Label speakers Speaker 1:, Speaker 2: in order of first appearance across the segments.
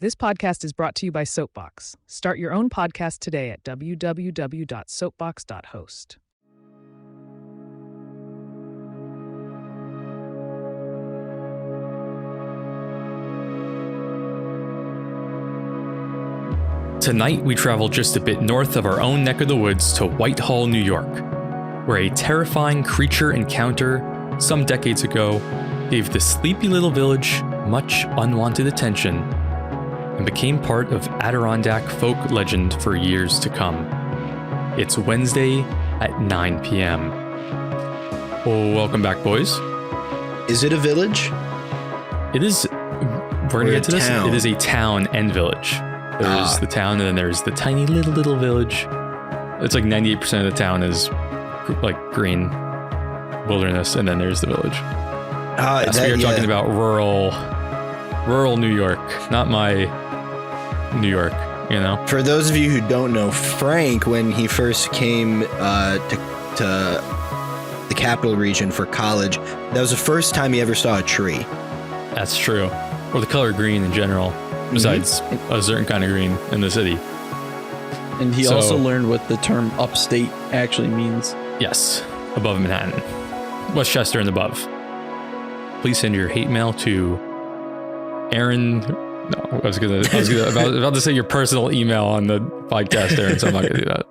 Speaker 1: This podcast is brought to you by Soapbox. Start your own podcast today at www.soapbox.host.
Speaker 2: Tonight, we travel just a bit north of our own neck of the woods to Whitehall, New York, where a terrifying creature encounter some decades ago gave the sleepy little village much unwanted attention and became part of Adirondack folk legend for years to come. It's Wednesday at 9 p.m. Well, welcome back, boys.
Speaker 3: Is it a village?
Speaker 2: It is. We're going to get to this. It is a town and village. There's the town, and then there's the tiny little village. It's like 98% of the town is like green wilderness, and then there's the village. So we are talking about rural New York, not my New York, you know?
Speaker 3: For those of you who don't know, Frank, when he first came to the capital region for college, that was the first time he ever saw a tree.
Speaker 2: That's true. Or the color green in general, besides a certain kind of green in the city.
Speaker 4: And he also learned what the term upstate actually means.
Speaker 2: Yes, above Manhattan. Westchester and above. Please send your hate mail to Aaron. No, I was about to say your personal email on the podcast, Aaron, so I'm not going to do that.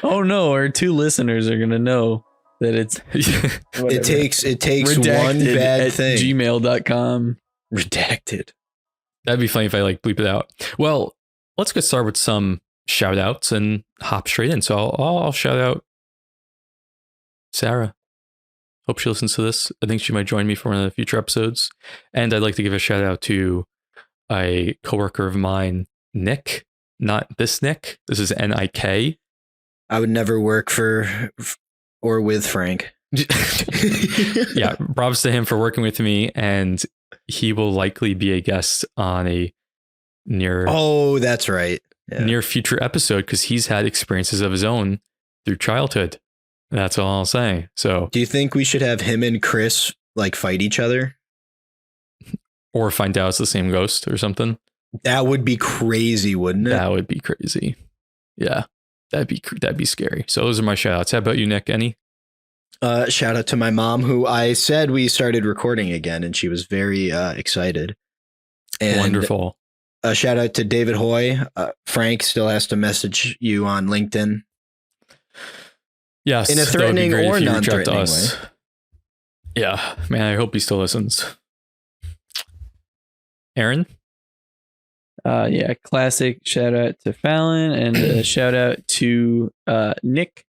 Speaker 4: Oh no, our two listeners are going to know that it's
Speaker 3: it takes
Speaker 4: redacted
Speaker 3: one bad thing.
Speaker 4: gmail.com.
Speaker 3: Redacted.
Speaker 2: That'd be funny if I bleep it out. Well, let's get started with some shout outs and hop straight in. So I'll shout out Sarah. Hope she listens to this. I think she might join me for one of the future episodes. And I'd like to give a shout out to a coworker of mine, Nick. Not this Nick. This is N-I-K.
Speaker 3: I would never work for or with Frank.
Speaker 2: Yeah, props to him for working with me, and he will likely be a guest on a near future episode because he's had experiences of his own through childhood. That's all I'll say. So,
Speaker 3: do you think we should have him and Chris like fight each other,
Speaker 2: or find out it's the same ghost or something?
Speaker 3: That would be crazy, wouldn't it?
Speaker 2: That would be crazy. Yeah, that'd be scary. So those are my shout outs. How about you, Nick? Any?
Speaker 3: Shout out to my mom, who I said we started recording again, and she was very excited. And
Speaker 2: wonderful.
Speaker 3: A shout out to David Hoy. Frank still has to message you on LinkedIn.
Speaker 2: Yes,
Speaker 3: in a threatening or non-threatening way.
Speaker 2: Yeah, man, I hope he still listens. Aaron?
Speaker 4: Yeah, classic shout out to Fallon, and a shout out to Nick.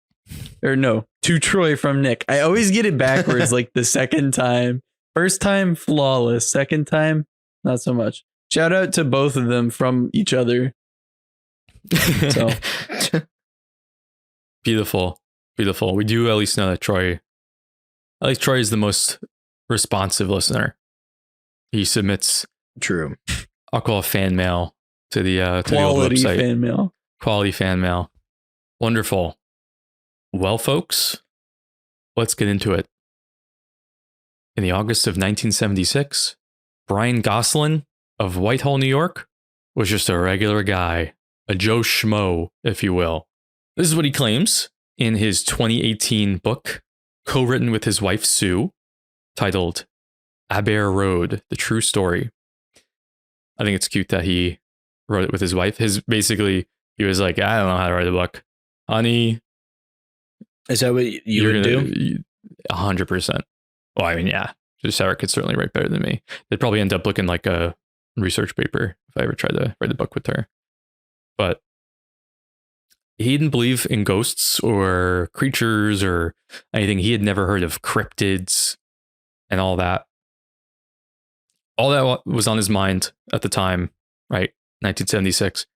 Speaker 4: Or no, to Troy from Nick. I always get it backwards, like the second time. First time, flawless. Second time, not so much. Shout out to both of them from each other. So
Speaker 2: Beautiful. We do at least know that Troy is the most responsive listener. He submits I'll call it fan mail to the old website.
Speaker 4: Fan mail.
Speaker 2: Quality fan mail. Wonderful. Well, folks, let's get into it. In the August of 1976, Brian Gosselin of Whitehall, New York, was just a regular guy, a Joe Schmo, if you will. This is what he claims in his 2018 book, co-written with his wife, Sue, titled Abair Road, The True Story. I think it's cute that he wrote it with his wife. He was like, I don't know how to write a book. Honey.
Speaker 3: Is that what you would do?
Speaker 2: 100%. Well, I mean, yeah. Sarah could certainly write better than me. They'd probably end up looking like a research paper if I ever tried to write a book with her. But he didn't believe in ghosts or creatures or anything. He had never heard of cryptids and all that. All that was on his mind at the time, right? 1976,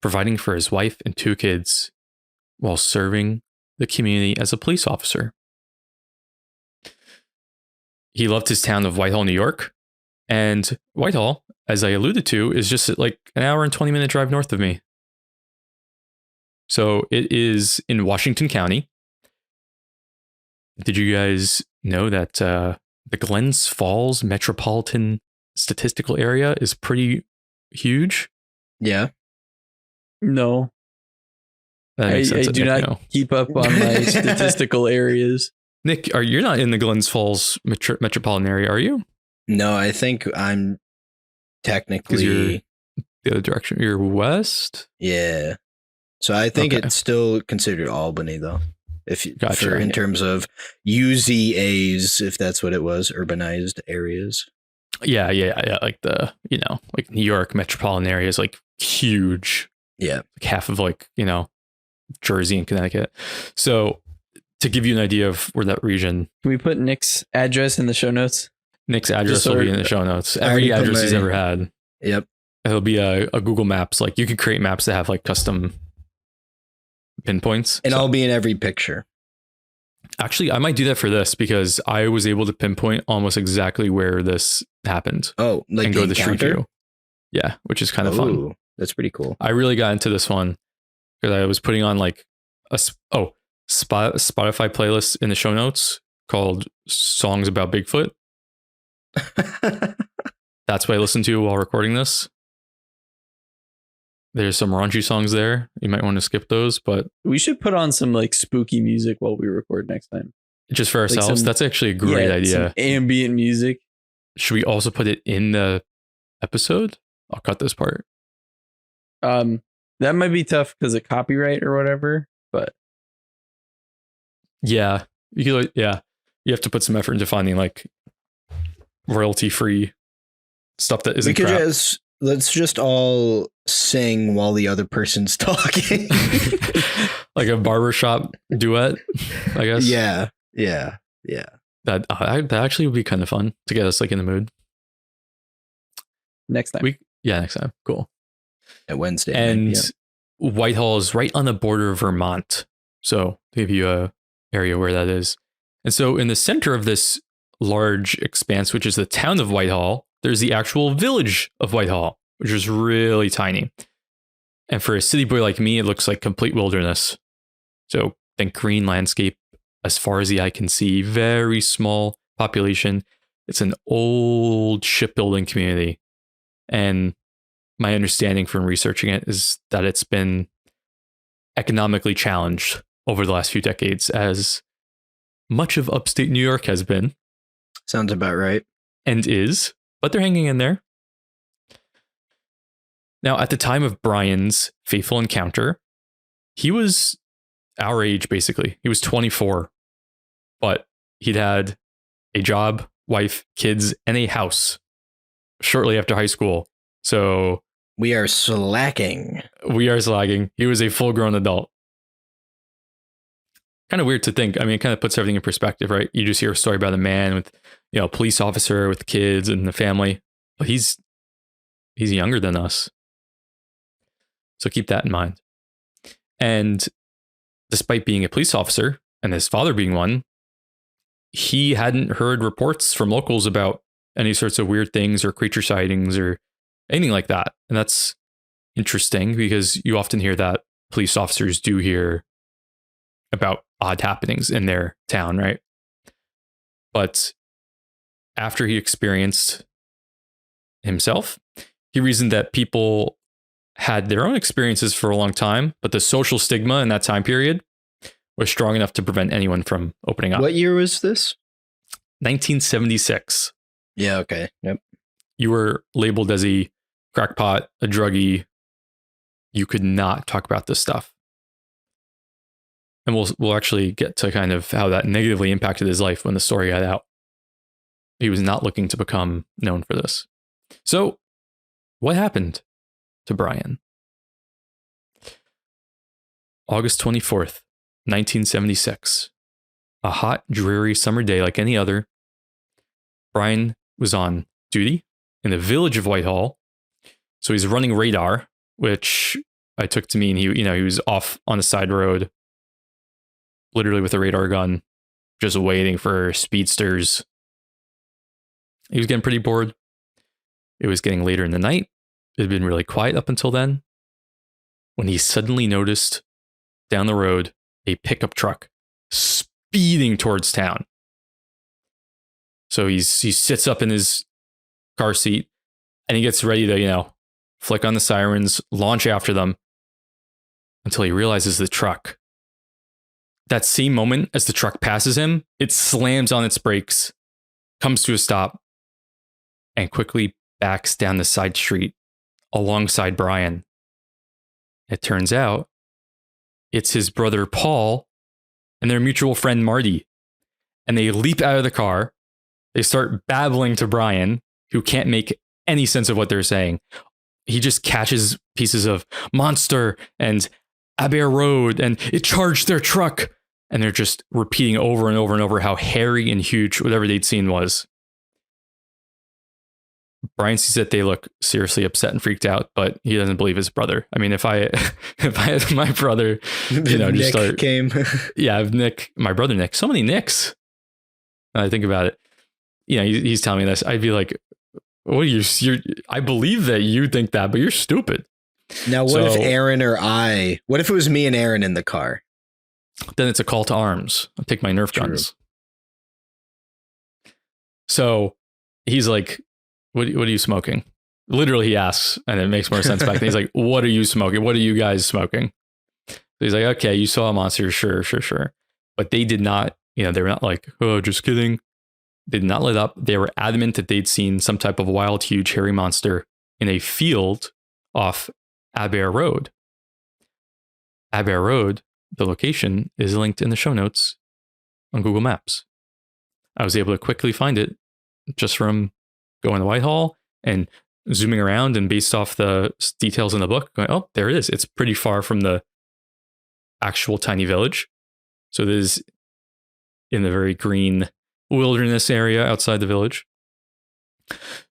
Speaker 2: providing for his wife and two kids while serving the community as a police officer. He loved his town of Whitehall, New York. And Whitehall, as I alluded to, is just like an hour and 20-minute drive north of me. So it is in Washington County. Did you guys know that the Glens Falls metropolitan statistical area is pretty huge?
Speaker 3: Yeah.
Speaker 4: No,
Speaker 2: That
Speaker 4: I
Speaker 2: makes sense.
Speaker 4: do
Speaker 2: Nick,
Speaker 4: not
Speaker 2: no.
Speaker 4: keep up on my statistical areas.
Speaker 2: Nick, you're not in the Glens Falls metropolitan area, are you?
Speaker 3: No, I think I'm
Speaker 2: Because
Speaker 3: technically.
Speaker 2: you're the other direction. You're west.
Speaker 3: Yeah. So I think
Speaker 2: Okay.
Speaker 3: it's still considered Albany, though. If you,
Speaker 2: Gotcha.
Speaker 3: in terms of UZAs, if that's what it was, urbanized areas.
Speaker 2: Yeah. Like like New York metropolitan area is like huge.
Speaker 3: Yeah.
Speaker 2: Like half of Jersey and Connecticut. So to give you an idea of where that region,
Speaker 4: Can we put Nick's address in the show notes?
Speaker 2: Nick's address
Speaker 4: Just
Speaker 2: will be
Speaker 4: so-
Speaker 2: in the show notes.
Speaker 3: I already
Speaker 2: Every
Speaker 3: put
Speaker 2: address he's
Speaker 3: my-
Speaker 2: ever had.
Speaker 3: Yep.
Speaker 2: It'll be a Google Maps. Like you can create maps that have like custom pinpoints.
Speaker 3: And
Speaker 2: So-
Speaker 3: I'll be in every picture.
Speaker 2: Actually, I might do that for this because I was able to pinpoint almost exactly where this happened
Speaker 3: Oh, like
Speaker 2: and
Speaker 3: the
Speaker 2: go to the street
Speaker 3: encounter?
Speaker 2: view. Yeah, which is kind of fun.
Speaker 3: Ooh, that's pretty cool.
Speaker 2: I really got into this one because I was putting on like Spotify playlist in the show notes called "Songs About Bigfoot." That's what I listened to while recording this. There's some raunchy songs there. You might want to skip those, but
Speaker 4: We should put on some like spooky music while we record next time.
Speaker 2: just for ourselves,
Speaker 4: some-
Speaker 2: that's actually a great
Speaker 4: Yeah,
Speaker 2: idea.
Speaker 4: some ambient music.
Speaker 2: Should we also put it in the episode? I'll cut this part.
Speaker 4: That might be tough because of copyright or whatever. But
Speaker 2: Yeah, you have to put some effort into finding like royalty free stuff that
Speaker 3: We
Speaker 2: isn't
Speaker 3: could
Speaker 2: crap.
Speaker 3: let's just all sing while the other person's talking.
Speaker 2: Like a barbershop duet, I guess.
Speaker 3: Yeah.
Speaker 2: That actually would be kind of fun to get us like in the mood.
Speaker 4: next time.
Speaker 2: Next time. Cool.
Speaker 3: At Wednesday.
Speaker 2: And
Speaker 3: yeah.
Speaker 2: Whitehall is right on the border of Vermont. So to give you a area where that is. And so in the center of this large expanse, which is the town of Whitehall, there's the actual village of Whitehall, which is really tiny. And for a city boy like me, it looks like complete wilderness. So think green landscape as far as the eye can see, very small population. It's an old shipbuilding community. And my understanding from researching it is that it's been economically challenged over the last few decades, as much of upstate New York has been
Speaker 3: Sounds about right.
Speaker 2: and is, but they're hanging in there. Now, at the time of Brian's fateful encounter, he was our age, basically. He was 24, but he'd had a job, wife, kids, and a house shortly after high school. So
Speaker 3: We are slacking.
Speaker 2: we are slagging. He was a full-grown adult. Kind of weird to think. I mean, it kind of puts everything in perspective, right? You just hear a story about a man with, a police officer with kids and the family, but he's younger than us. So keep that in mind. And despite being a police officer and his father being one, he hadn't heard reports from locals about any sorts of weird things or creature sightings or anything like that. And that's interesting because you often hear that police officers do hear about odd happenings in their town, right? But after he experienced himself, he reasoned that people had their own experiences for a long time, but the social stigma in that time period was strong enough to prevent anyone from opening up.
Speaker 3: What year was this?
Speaker 2: 1976.
Speaker 3: Yeah, okay. Yep.
Speaker 2: You were labeled as a crackpot, a druggie. You could not talk about this stuff. And we'll actually get to kind of how that negatively impacted his life when the story got out. He was not looking to become known for this. So, what happened to Brian? August 24th, 1976. A hot, dreary summer day like any other. Brian was on duty in the village of Whitehall. So he's running radar, which I took to mean he was off on a side road, literally with a radar gun, just waiting for speedsters. He was getting pretty bored. It was getting later in the night. It had been really quiet up until then, when he suddenly noticed down the road a pickup truck speeding towards town. So he sits up in his car seat and he gets ready to, flick on the sirens, launch after them until he realizes the truck. That same moment as the truck passes him, it slams on its brakes, comes to a stop, and quickly backs down the side street alongside Brian. It turns out it's his brother Paul and their mutual friend Marty. And they leap out of the car. They start babbling to Brian, who can't make any sense of what they're saying. He just catches pieces of monster and Abair Road, and it charged their truck. And they're just repeating over and over and over how hairy and huge whatever they'd seen was. Brian sees that they look seriously upset and freaked out, but he doesn't believe his brother. I mean, if I had my brother, just start
Speaker 3: came.
Speaker 2: Yeah, Nick, my brother Nick, so many Nicks. When I think about it, he's telling me this. I'd be like, "What are you? I believe that you think that, but you're stupid."
Speaker 3: Now, what if Aaron or I? What if it was me and Aaron in the car?
Speaker 2: Then it's a call to arms. I'll take my Nerf guns. So he's like, what are you smoking? Literally, he asks, and it makes more sense back then. He's like, what are you smoking? What are you guys smoking? So he's like, okay, you saw a monster. Sure. But they did not, they were not like, oh, just kidding. They did not let up. They were adamant that they'd seen some type of wild, huge, hairy monster in a field off Abair Road. Abair Road, the location, is linked in the show notes on Google Maps. I was able to quickly find it just from going to Whitehall and zooming around, and based off the details in the book, going, oh, there it is. It's pretty far from the actual tiny village. So it is in the very green wilderness area outside the village.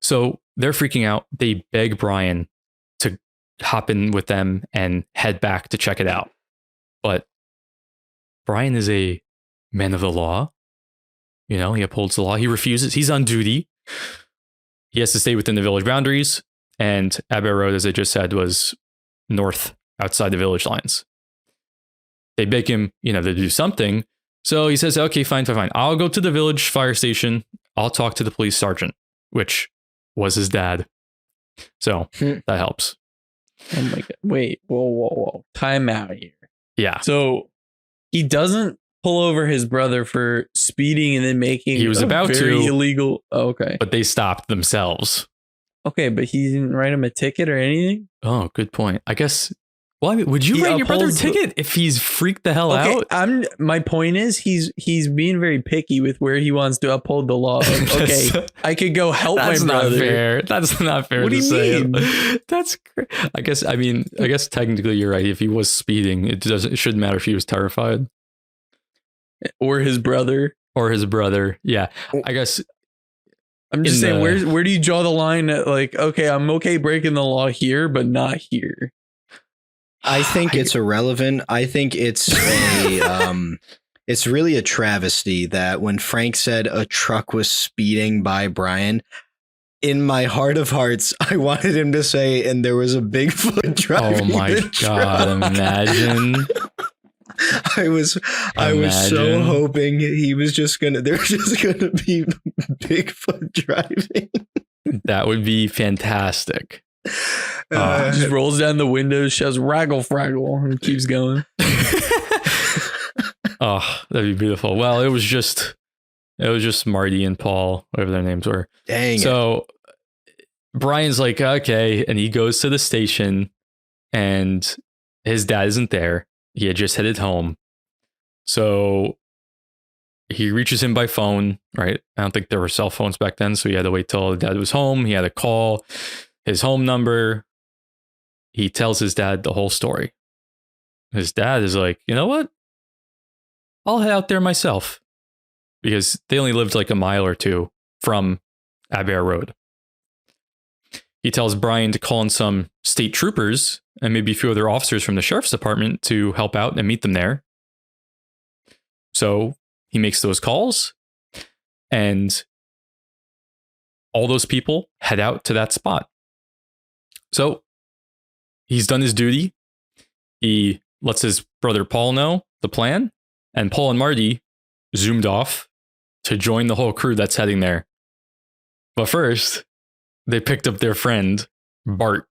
Speaker 2: So they're freaking out. They beg Brian to hop in with them and head back to check it out. But Brian is a man of the law. He upholds the law. He refuses. He's on duty. He has to stay within the village boundaries. And Abair Road, as I just said, was north outside the village lines. They beg him, to do something. So he says, okay, fine. I'll go to the village fire station. I'll talk to the police sergeant, which was his dad. So that helps.
Speaker 4: Oh my God. Wait, whoa. Time out here.
Speaker 2: Yeah.
Speaker 4: So he doesn't pull over his brother for speeding and then making
Speaker 2: he was about
Speaker 4: very
Speaker 2: to
Speaker 4: illegal. Oh, okay.
Speaker 2: But they stopped themselves.
Speaker 4: Okay, but he didn't write him a ticket or anything?
Speaker 2: Oh, good point. I guess. Well, would you write your brother a ticket if he's freaked the hell out?
Speaker 4: My point is he's being very picky with where he wants to uphold the law. Okay, I could go help my brother.
Speaker 2: Not fair. That's not fair.
Speaker 4: What do you mean?
Speaker 2: That's. I guess technically you're right. If he was speeding, it shouldn't matter if he was terrified.
Speaker 4: Or his brother. Yeah, I guess. I'm just saying, where do you draw the line at, like, okay, I'm okay breaking the law here, but not here?
Speaker 3: I think it's irrelevant. I think it's it's really a travesty that when Frank said a truck was speeding by Brian, in my heart of hearts, I wanted him to say, and there was a Bigfoot driving.
Speaker 2: Oh my God, imagine.
Speaker 3: I was so hoping he was just gonna be Bigfoot driving.
Speaker 2: That would be fantastic.
Speaker 4: Just rolls down the window, shouts "Raggle Fraggle," and keeps going.
Speaker 2: Oh, that'd be beautiful. Well, it was just Marty and Paul, whatever their names were.
Speaker 3: Dang.
Speaker 2: So Brian's like, okay, and he goes to the station, and his dad isn't there. He had just headed home. So he reaches him by phone, right? I don't think there were cell phones back then, so he had to wait till the dad was home. He had to call his home number. He tells his dad the whole story. His dad is like, you know what? I'll head out there myself. Because they only lived like a mile or two from Abair Road. He tells Brian to call in some state troopers and maybe a few other officers from the sheriff's department to help out and meet them there. So he makes those calls, and all those people head out to that spot. So he's done his duty. He lets his brother Paul know the plan, and Paul and Marty zoomed off to join the whole crew that's heading there. But first, they picked up their friend, Bart,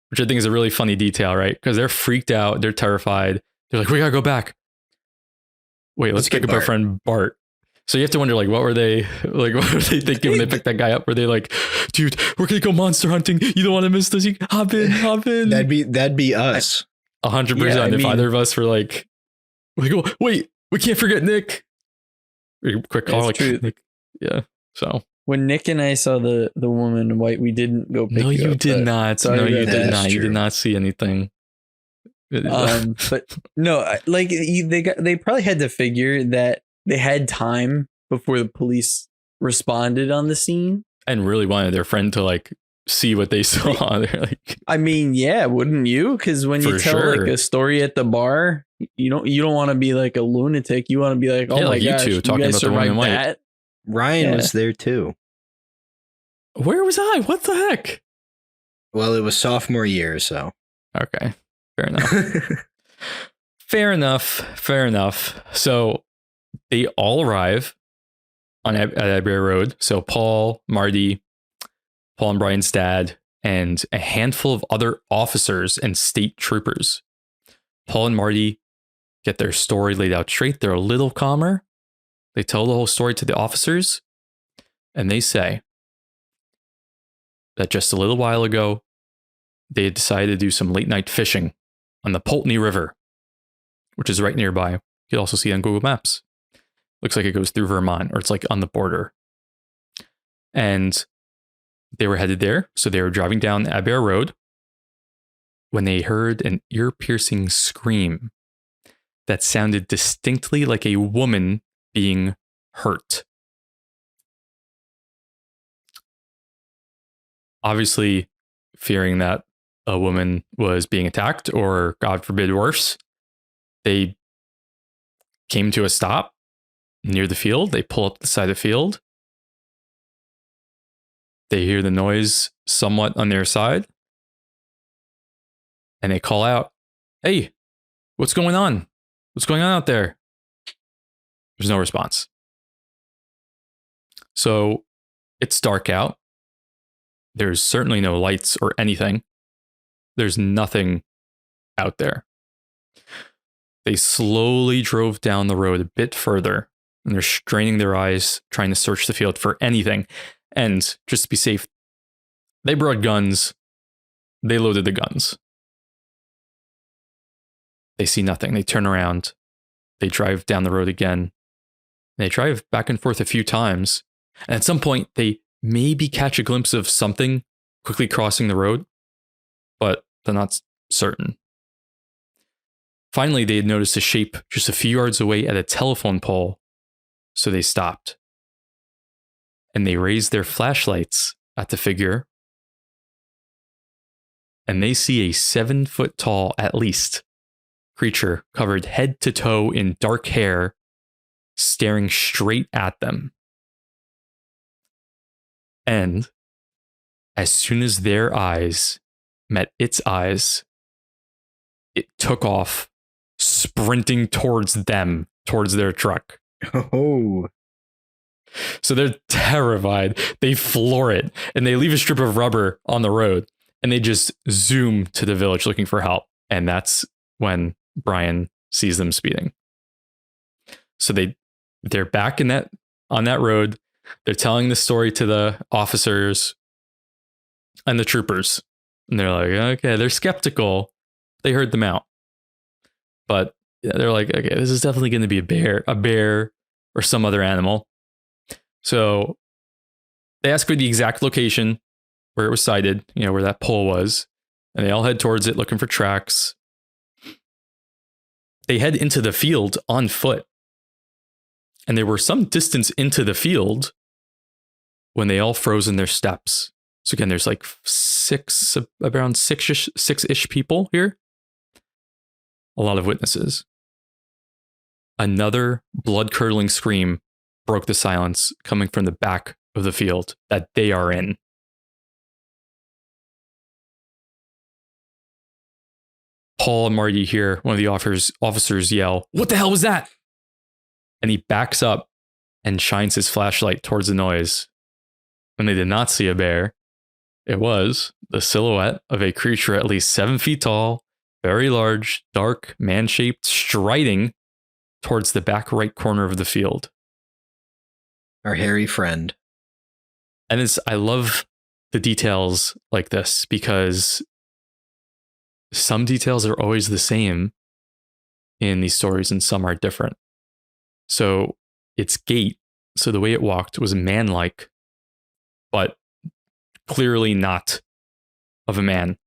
Speaker 2: which I think is a really funny detail, right? Because they're freaked out, they're terrified. They're like, we gotta go back. Wait, let's pick up our friend Bart. So you have to wonder, like, what were they thinking when they picked that guy up? Were they like, dude, we're gonna go monster hunting. You don't want to miss this. You hop in.
Speaker 3: That'd be us.
Speaker 2: 100%. If either of us were like, oh, wait, we can't forget Nick. Quick call, like, Nick. Yeah. So
Speaker 4: when Nick and I saw the woman in white, we didn't go pick
Speaker 2: no, you
Speaker 4: up,
Speaker 2: did not. No, you did not.
Speaker 3: True.
Speaker 2: You did not see anything.
Speaker 4: But no, like they probably had to figure that they had time before the police responded on the scene,
Speaker 2: and really wanted their friend to like see what they saw. They're like,
Speaker 4: I mean, yeah, wouldn't you? Because when you tell like a story at the bar, you don't want to be like a lunatic. You want to be like, oh my gosh,
Speaker 2: you talking about the woman in white.
Speaker 4: That?
Speaker 3: Ryan was there too.
Speaker 2: Where was I? What the heck?
Speaker 3: Well, it was sophomore year, so
Speaker 2: okay, fair enough. Fair enough. So they all arrive at Abair Road. So Paul and Brian's dad, and a handful of other officers and state troopers. Paul and Marty get their story laid out straight. They're a little calmer. They tell the whole story to the officers, and they say that just a little while ago, they had decided to do some late night fishing on the Pulteney River, which is right nearby. You can also see it on Google Maps. Looks like it goes through Vermont, or it's like on the border. And they were headed there. So they were driving down Abair Road when they heard an ear-piercing scream that sounded distinctly like a woman being hurt. Obviously, fearing that a woman was being attacked, or God forbid worse, they came to a stop near the field. They pull up the side of the field. They hear the noise somewhat on their side. And they call out, hey, what's going on? What's going on out there? There's no response. So it's dark out. There's certainly no lights or anything. There's nothing out there. They slowly drove down the road a bit further, and they're straining their eyes, trying to search the field for anything. And just to be safe, they brought guns. They loaded the guns. They see nothing. They turn around. They drive down the road again. They drive back and forth a few times. And at some point, they maybe catch a glimpse of something quickly crossing the road, but they're not certain. Finally, they had noticed a shape just a few yards away at a telephone pole, so they stopped. And they raised their flashlights at the figure, and they see a 7-foot tall, at least, creature covered head to toe in dark hair, staring straight at them. And as soon as their eyes met its eyes, it took off, sprinting towards them, towards their truck.
Speaker 3: Oh.
Speaker 2: So they're terrified. They floor it, and they leave a strip of rubber on the road, and they just zoom to the village looking for help. And that's when Brian sees them speeding. So they're back on that road. They're telling the story to the officers and the troopers. And they're like, okay, they're skeptical. They heard them out. But they're like, okay, this is definitely going to be a bear or some other animal. So they ask for the exact location where it was sighted, where that pole was. And they all head towards it looking for tracks. They head into the field on foot. And they were some distance into the field when they all froze in their steps. So again, there's like around six-ish people here. A lot of witnesses. Another blood-curdling scream broke the silence, coming from the back of the field that they are in. Paul and Marty hear one of the officers yell, "What the hell was that?" And he backs up and shines his flashlight towards the noise. And they did not see a bear. it was the silhouette of a creature at least 7 feet tall, very large, dark, man-shaped, striding towards the back right corner of the field.
Speaker 3: Our hairy friend.
Speaker 2: And I love the details like this because some details are always the same in these stories and some are different. So its gait, so the way it walked was man-like, but clearly not of a man.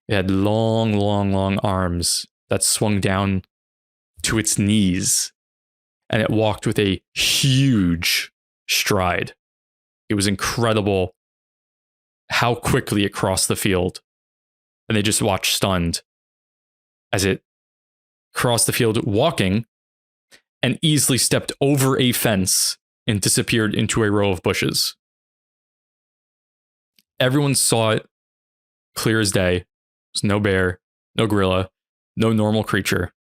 Speaker 2: It had long, long, long arms that swung down to its knees, and it walked with a huge stride. It was incredible how quickly it crossed the field. And they just watched stunned as it crossed the field walking and easily stepped over a fence and disappeared into a row of bushes. Everyone saw it clear as day. There's no bear, no gorilla, no normal creature.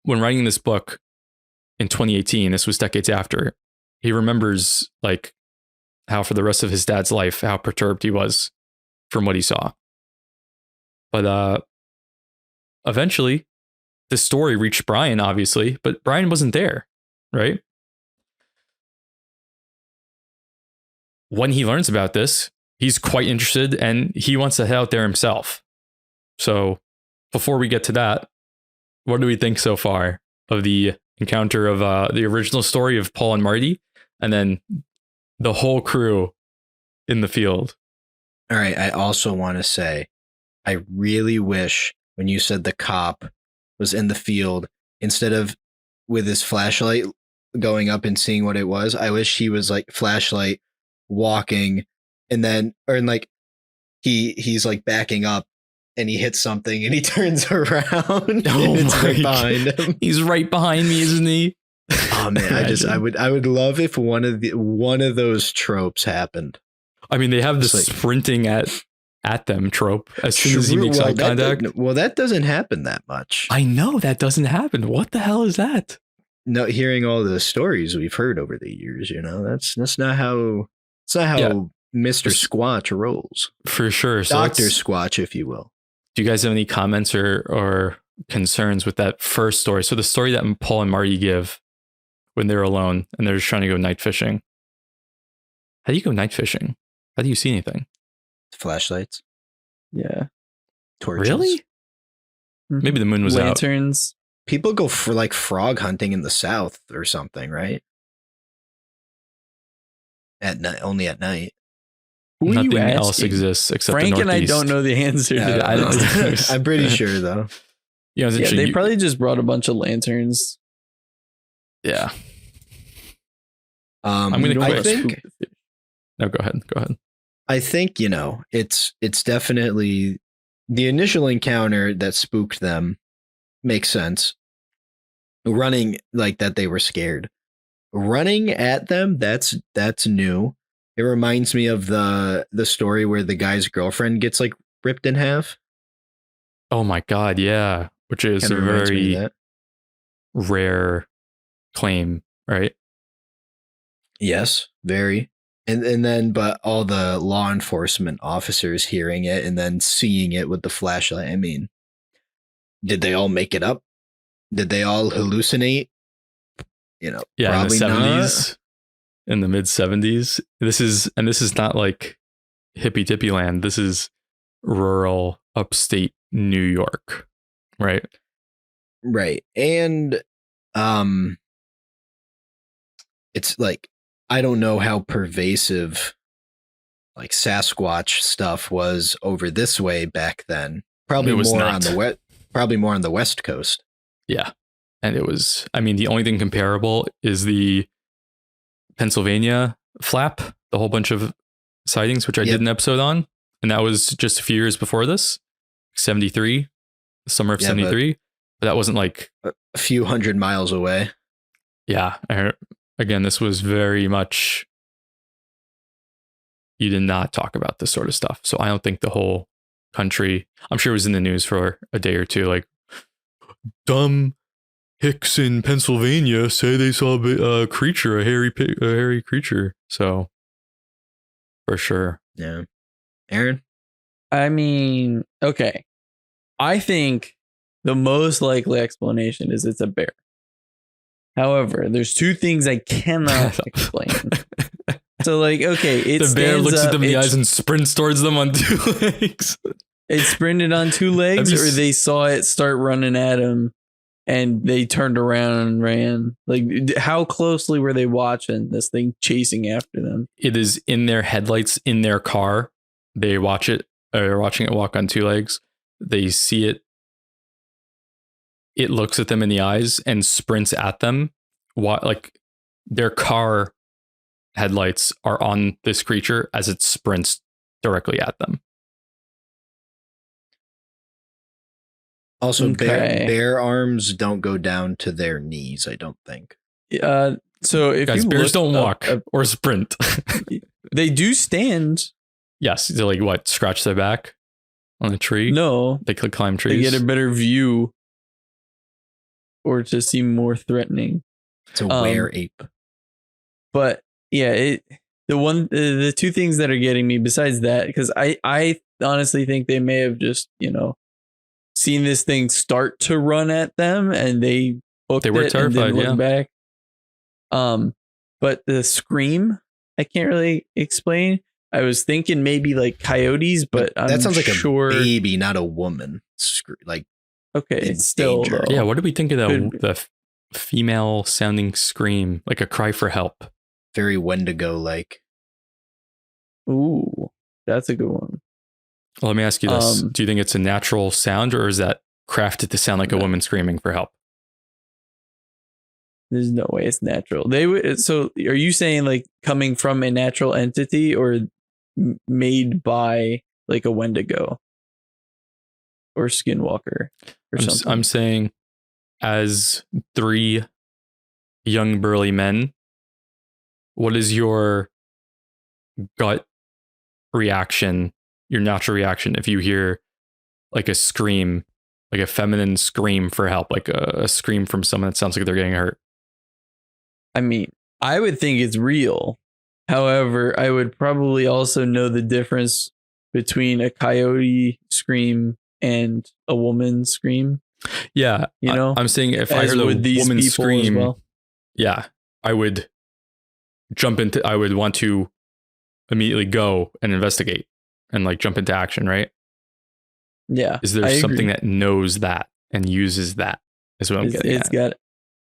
Speaker 2: When writing this book in 2018, this was decades after, he remembers like how for the rest of his dad's life, how perturbed he was from what he saw. But eventually, the story reached Brian, obviously, but Brian wasn't there, right? When he learns about this, he's quite interested and he wants to head out there himself. So before we get to that, what do we think so far of the encounter of the original story of Paul and Marty and then the whole crew in the field?
Speaker 3: All right. I also want to say, I really wish when you said the cop was in the field, instead of with his flashlight going up and seeing what it was, I wish he was like flashlight walking and then, or like he's like backing up and he hits something and he turns around and it's right behind him.
Speaker 2: He's right behind me, isn't he?
Speaker 3: Oh man, I would love if one of those tropes happened.
Speaker 2: I mean, they have the
Speaker 3: Like,
Speaker 2: sprinting at them trope as soon as he makes eye contact.
Speaker 3: That doesn't happen that much.
Speaker 2: I know that doesn't happen. What the hell is that?
Speaker 3: No, hearing all the stories we've heard over the years, that's not how Mr. Squatch rolls.
Speaker 2: For sure. So
Speaker 3: Dr. Squatch, if you will.
Speaker 2: do you guys have any comments or concerns with that first story? So the story that Paul and Marty give when they're alone and they're just trying to go night fishing. How do you go night fishing? How do you see anything?
Speaker 3: Flashlights,
Speaker 4: Yeah.
Speaker 3: torches.
Speaker 2: Really? Maybe the moon was out.
Speaker 4: Lanterns.
Speaker 3: People go for like frog hunting in the south or something, right? At night, only at night.
Speaker 4: Who are you
Speaker 2: Nothing else
Speaker 4: asking?
Speaker 2: exists except
Speaker 4: Frank
Speaker 2: the
Speaker 4: and I
Speaker 2: Northeast.
Speaker 4: don't know the answer to
Speaker 3: Yeah,
Speaker 4: that.
Speaker 2: I don't-
Speaker 3: I'm pretty sure though.
Speaker 2: Yeah, it's
Speaker 4: Yeah,
Speaker 2: interesting.
Speaker 4: they probably just brought a bunch of lanterns.
Speaker 2: Yeah.
Speaker 3: I'm
Speaker 2: gonna
Speaker 3: I
Speaker 2: quit.
Speaker 3: think
Speaker 2: No, go ahead. Go ahead.
Speaker 3: I think it's definitely the initial encounter that spooked them makes sense. Running like that, they were scared. Running at them, that's new. It reminds me of the story where the guy's girlfriend gets like ripped in half.
Speaker 2: Oh my God, yeah. Which is
Speaker 3: Kinda
Speaker 2: a
Speaker 3: reminds me
Speaker 2: very
Speaker 3: of that.
Speaker 2: rare claim, right?
Speaker 3: Yes, very. And then but all the law enforcement officers hearing it and then seeing it with the flashlight. I mean, did they all make it up? Did they all hallucinate?
Speaker 2: Yeah,
Speaker 3: probably
Speaker 2: in the
Speaker 3: not.
Speaker 2: 70s, in the mid 70s. This is not like hippy dippy land. This is rural upstate New York, right?
Speaker 3: Right. And it's like I don't know how pervasive like Sasquatch stuff was over this way back then. Probably
Speaker 2: It was
Speaker 3: more
Speaker 2: not.
Speaker 3: probably more on the West Coast.
Speaker 2: Yeah. And it was, I mean, the only thing comparable is the Pennsylvania flap, the whole bunch of sightings, which I did an episode on. And that was just a few years before this, 73, summer of 73. But that wasn't like
Speaker 3: A few 100 miles away.
Speaker 2: yeah. Again, this was very much, you did not talk about this sort of stuff. So I don't think the whole country, I'm sure it was in the news for a day or two, like dumb hicks in Pennsylvania say they saw a creature, a hairy creature So for sure.
Speaker 3: Yeah. Aaron?
Speaker 4: I mean, okay. I think the most likely explanation is it's a bear. However, there's two things I cannot explain. So, like, okay, it
Speaker 2: The bear
Speaker 4: stands
Speaker 2: looks
Speaker 4: up,
Speaker 2: at them in the
Speaker 4: it-
Speaker 2: eyes and sprints towards them on 2 legs.
Speaker 4: It sprinted on 2 legs,
Speaker 2: Have you
Speaker 4: or
Speaker 2: s-
Speaker 4: they saw it start running at him and they turned around and ran. Like, how closely were they watching this thing chasing after them?
Speaker 2: It is in their headlights in their car. They watch it, or watching it walk on 2 legs. They see it. It looks at them in the eyes and sprints at them. Like their car headlights are on this creature as it sprints directly at them.
Speaker 3: Also,
Speaker 4: Okay.
Speaker 3: bear arms don't go down to their knees, I don't think.
Speaker 4: So if
Speaker 2: Guys,
Speaker 4: you
Speaker 2: bears
Speaker 4: look
Speaker 2: don't
Speaker 4: up
Speaker 2: walk or sprint.
Speaker 4: they do stand.
Speaker 2: Yes, they like what? Scratch their back on a tree.
Speaker 4: No,
Speaker 2: They could climb
Speaker 4: they
Speaker 2: trees.
Speaker 4: get a better view or to seem more threatening.
Speaker 3: It's a were ape.
Speaker 4: But yeah, the two things that are getting me besides that, because I honestly think they may have just, seen this thing start to run at them and they booked
Speaker 2: They were
Speaker 4: it and
Speaker 2: terrified,
Speaker 4: didn't look back. But the scream, I can't really explain. I was thinking maybe like coyotes, but I'm
Speaker 3: that sounds like
Speaker 4: sure,
Speaker 3: a baby, not a woman. Like,
Speaker 4: okay,
Speaker 3: in
Speaker 4: it's still
Speaker 3: danger.
Speaker 4: though.
Speaker 2: Yeah, what do we think of
Speaker 4: Could-
Speaker 2: the female sounding scream, like a cry for help?
Speaker 3: very Wendigo like.
Speaker 4: Ooh, that's a good one.
Speaker 2: Well, let me ask you this.
Speaker 4: Um,
Speaker 2: Do you think it's a natural sound or is that crafted to sound like a
Speaker 4: No.
Speaker 2: woman screaming for help?
Speaker 4: There's no way it's natural. They would. So, are you saying like coming from a natural entity or made by like a Wendigo or Skinwalker or something?
Speaker 2: I'm saying as 3 young burly men, what is your gut reaction, your natural reaction if you hear like a scream, like a feminine scream for help, like a scream from someone that sounds like they're getting hurt?
Speaker 4: I mean, I would think it's real. However, I would probably also know the difference between a coyote scream and a woman scream.
Speaker 2: Yeah,
Speaker 4: You know,
Speaker 2: I'm saying if I
Speaker 4: as
Speaker 2: heard a
Speaker 4: would these
Speaker 2: woman
Speaker 4: people as
Speaker 2: scream,
Speaker 4: well.
Speaker 2: yeah, I would I would want to immediately go and investigate and like jump into action, right?
Speaker 4: Yeah.
Speaker 2: Is there
Speaker 4: I
Speaker 2: something
Speaker 4: agree.
Speaker 2: that knows that and uses that? Is what I'm getting
Speaker 4: It's
Speaker 2: at.
Speaker 4: got.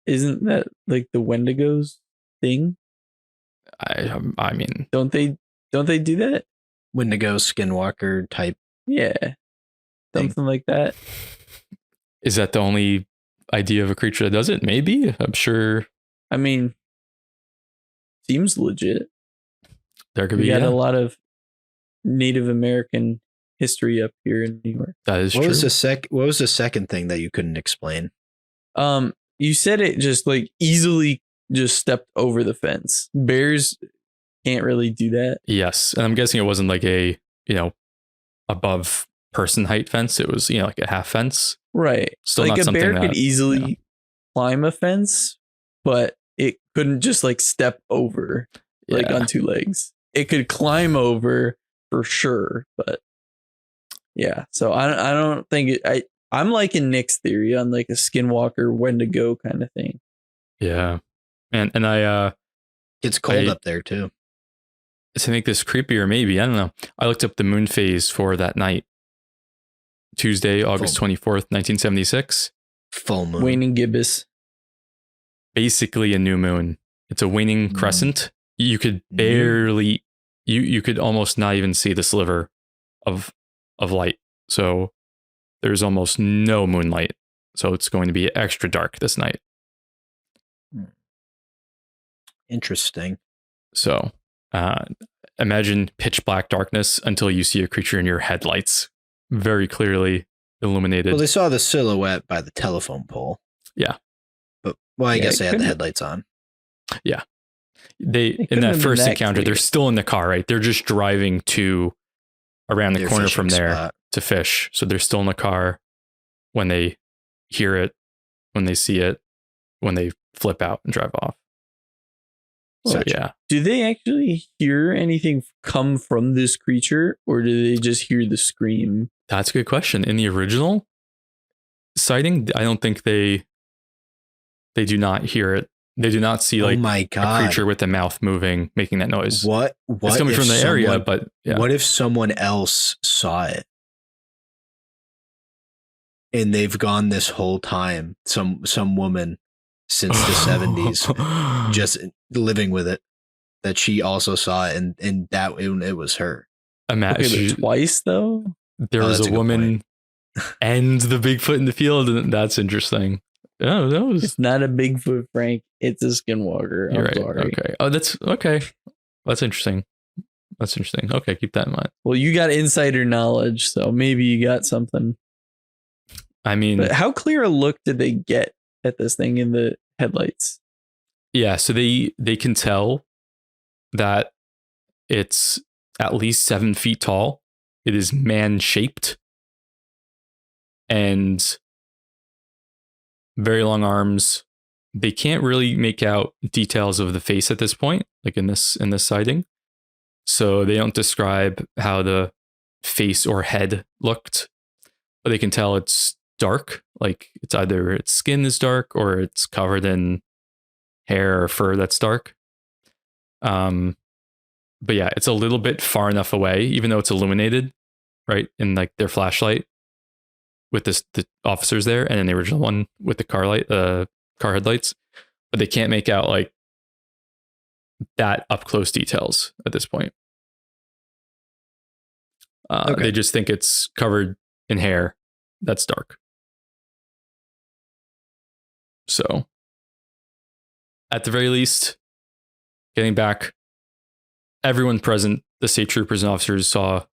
Speaker 4: Isn't that like the Wendigos thing?
Speaker 2: I mean,
Speaker 4: Don't they do that?
Speaker 3: Wendigo skinwalker type.
Speaker 4: Yeah.
Speaker 3: Thing.
Speaker 4: Something like that.
Speaker 2: is that the only idea of a creature that does it? Maybe. I'm sure
Speaker 4: I mean, seems legit.
Speaker 2: there could
Speaker 4: We
Speaker 2: be.
Speaker 4: got
Speaker 2: Yeah,
Speaker 4: a lot of Native American history up here in New York.
Speaker 2: that is
Speaker 3: What
Speaker 2: true.
Speaker 3: was the second thing that you couldn't explain?
Speaker 4: You said it just like easily just stepped over the fence. Bears can't really do that.
Speaker 2: Yes, and I'm guessing it wasn't like a above person height fence. It was like a half fence.
Speaker 4: Right.
Speaker 2: Still
Speaker 4: like
Speaker 2: not
Speaker 4: a bear
Speaker 2: something
Speaker 4: could
Speaker 2: that,
Speaker 4: easily climb a fence, but it couldn't just like step over like
Speaker 2: Yeah.
Speaker 4: on 2 legs. It could climb over for sure, but yeah. So I don't think I'm liking Nick's theory on like a Skinwalker Wendigo kind of thing.
Speaker 2: Yeah, and I
Speaker 3: It's cold
Speaker 2: I-
Speaker 3: up there too.
Speaker 2: to make this creepier, maybe I don't know. I looked up the moon phase for that night, Tuesday, August 24th, 1976.
Speaker 3: Full moon.
Speaker 4: Waning gibbous.
Speaker 2: Basically a new moon. It's a waning
Speaker 3: Mm.
Speaker 2: crescent. You could barely, you could almost not even see the sliver of light. So there's almost no moonlight. So it's going to be extra dark this night.
Speaker 3: Interesting.
Speaker 2: So imagine pitch black darkness until you see a creature in your headlights, very clearly illuminated.
Speaker 3: Well, they saw the silhouette by the telephone pole.
Speaker 2: Yeah.
Speaker 3: But I
Speaker 4: Yeah,
Speaker 3: guess
Speaker 4: it
Speaker 3: they had the
Speaker 4: couldn't-
Speaker 3: headlights on.
Speaker 2: They
Speaker 4: It
Speaker 2: in
Speaker 4: couldn't
Speaker 2: that
Speaker 4: have been
Speaker 2: first
Speaker 4: that
Speaker 2: encounter,
Speaker 4: clear.
Speaker 2: they're still in the car, right? They're just driving to around the
Speaker 3: Their
Speaker 2: corner
Speaker 3: fishing
Speaker 2: from there
Speaker 3: spot.
Speaker 2: to fish. So they're still in the car when they hear it, when they see it, when they flip out and drive off.
Speaker 3: section.
Speaker 2: yeah.
Speaker 4: Do they actually hear anything come from this creature, or do they just hear the scream?
Speaker 2: That's a good question. In the original sighting, I don't think they do not hear it. They do not see like
Speaker 3: oh my
Speaker 2: a
Speaker 3: god,
Speaker 2: creature with the mouth moving, making that noise.
Speaker 3: what
Speaker 2: It's coming
Speaker 3: if
Speaker 2: from the area,
Speaker 3: someone-
Speaker 2: but yeah.
Speaker 3: what if someone else saw it and they've gone this whole time? Some woman since the 70s just living with it, that she also saw it, and that it was her.
Speaker 4: Okay, but twice though.
Speaker 2: There
Speaker 3: Oh,
Speaker 2: was
Speaker 3: that's
Speaker 2: a
Speaker 3: a good
Speaker 2: woman and the Bigfoot in the field, and that's interesting. Oh, that was
Speaker 4: It's not a Bigfoot, Frank. It's a skinwalker.
Speaker 2: you're
Speaker 4: I'm
Speaker 2: right.
Speaker 4: sorry.
Speaker 2: Okay. Oh, that's okay. That's interesting. That's interesting. Okay, keep that in mind.
Speaker 4: Well, you got insider knowledge, so maybe you got something.
Speaker 2: I mean,
Speaker 4: But how clear a look did they get at this thing in the headlights?
Speaker 2: yeah, so they can tell that it's at least 7 feet tall. It is man-shaped and very long arms. They can't really make out details of the face at this point, like in this sighting. So they don't describe how the face or head looked, but they can tell it's dark. Like it's either its skin is dark or it's covered in hair or fur that's dark. But yeah, it's a little bit far enough away, even though it's illuminated, right, in like their flashlight with the officers there, and in the original one with the car headlights. But they can't make out like that up close details at this point.
Speaker 3: Okay.
Speaker 2: They just think it's covered in hair that's dark. So, at the very least, getting back, everyone present, the state troopers and officers saw,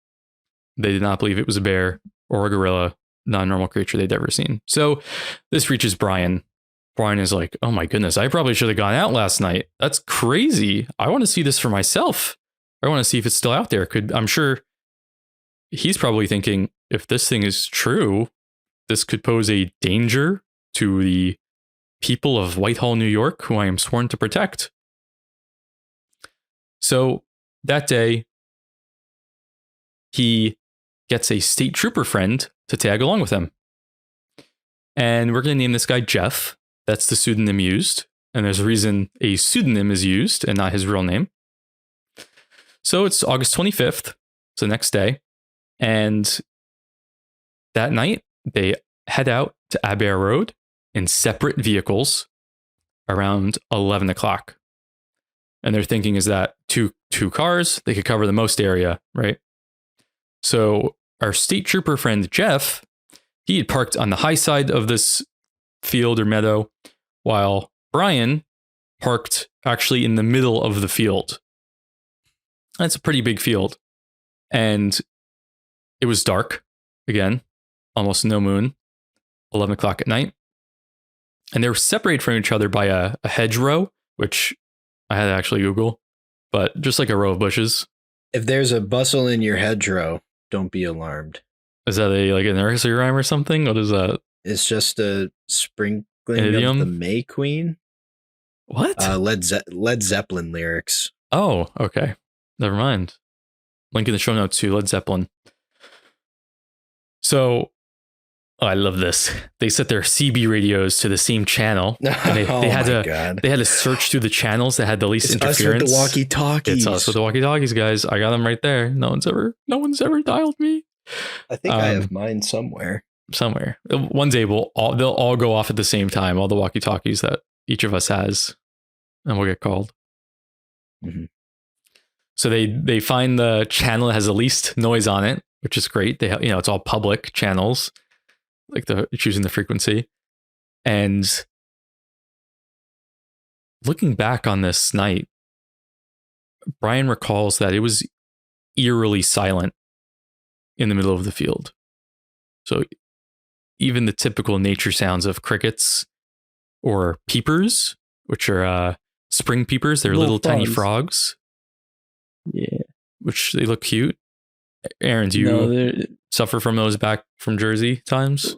Speaker 2: they did not believe it was a bear or a gorilla, non-normal creature they'd ever seen. So this reaches Brian. Brian is like, oh my goodness, I probably should have gone out last night. That's crazy. I want to see this for myself. I want to see if it's still out there. I'm sure he's probably thinking, if this thing is true, this could pose a danger to the people of Whitehall, New York, who I am sworn to protect. So that day, he gets a state trooper friend to tag along with him. And we're going to name this guy Jeff. That's the pseudonym used. And there's a reason a pseudonym is used and not his real name. So it's August 25th. It's the next day. And that night, they head out to Abair Road in separate vehicles around 11 o'clock. And their thinking is that two cars, they could cover the most area, right? So our state trooper friend, Jeff, he had parked on the high side of this field or meadow, while Brian parked actually in the middle of the field. That's a pretty big field. And it was dark, again, almost no moon, 11 o'clock at night. And they were separated from each other by a hedgerow, which I had to actually Google, but just like a row of bushes.
Speaker 3: If there's a bustle in your hedgerow, don't be alarmed.
Speaker 2: Is that a nursery rhyme or something? What is that?
Speaker 3: It's just a sprinkling
Speaker 2: Idiom?
Speaker 3: of the May Queen.
Speaker 2: What?
Speaker 3: Led Zeppelin lyrics.
Speaker 2: Oh, okay. Never mind. Link in the show notes to Led Zeppelin. So, I love this. They set their CB radios to the same channel. And they had to search through the channels that had the least interference.
Speaker 3: Us with the walkie-talkies.
Speaker 2: It's us with the walkie-talkies, guys. I got them right there. No one's ever dialed me.
Speaker 3: I think I have mine somewhere.
Speaker 2: One day they'll all go off at the same time, all the walkie-talkies that each of us has, and we'll get called.
Speaker 3: Mm-hmm.
Speaker 2: So they find the channel that has the least noise on it, which is great. They it's all public channels, like choosing the frequency. And looking back on this night, Brian recalls that it was eerily silent in the middle of the field. So even the typical nature sounds of crickets or peepers, which are spring peepers, they're little tiny frogs.
Speaker 4: Yeah.
Speaker 2: Which they look cute. Aaron, do you suffer from those back from Jersey times?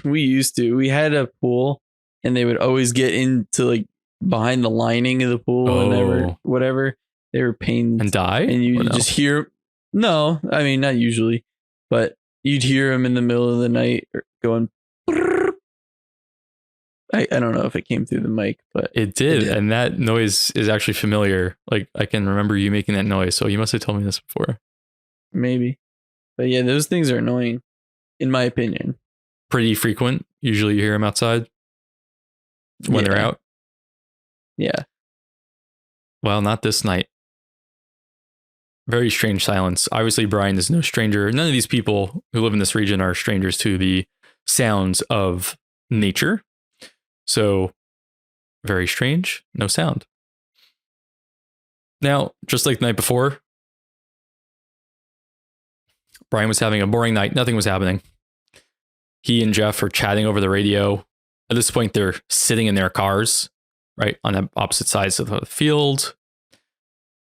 Speaker 4: We used to. We had a pool, and they would always get into like behind the lining of the pool and whatever. They were painted
Speaker 2: And die?
Speaker 4: and you
Speaker 2: no?
Speaker 4: just hear. No, I mean not usually, but you'd hear them in the middle of the night going. I don't know if it came through the mic, but
Speaker 2: It did, and that noise is actually familiar. Like I can remember you making that noise, so you must have told me this before.
Speaker 4: maybe. But yeah, those things are annoying, in my opinion.
Speaker 2: Pretty frequent. Usually you hear them outside when they're
Speaker 4: Yeah.
Speaker 2: out.
Speaker 4: Yeah.
Speaker 2: Well, not this night. Very strange silence. Obviously, Brian is no stranger. None of these people who live in this region are strangers to the sounds of nature. So, very strange. No sound. Now, just like the night before, Brian was having a boring night. Nothing was happening. He and Jeff are chatting over the radio. At this point, they're sitting in their cars, right, on the opposite sides of the field.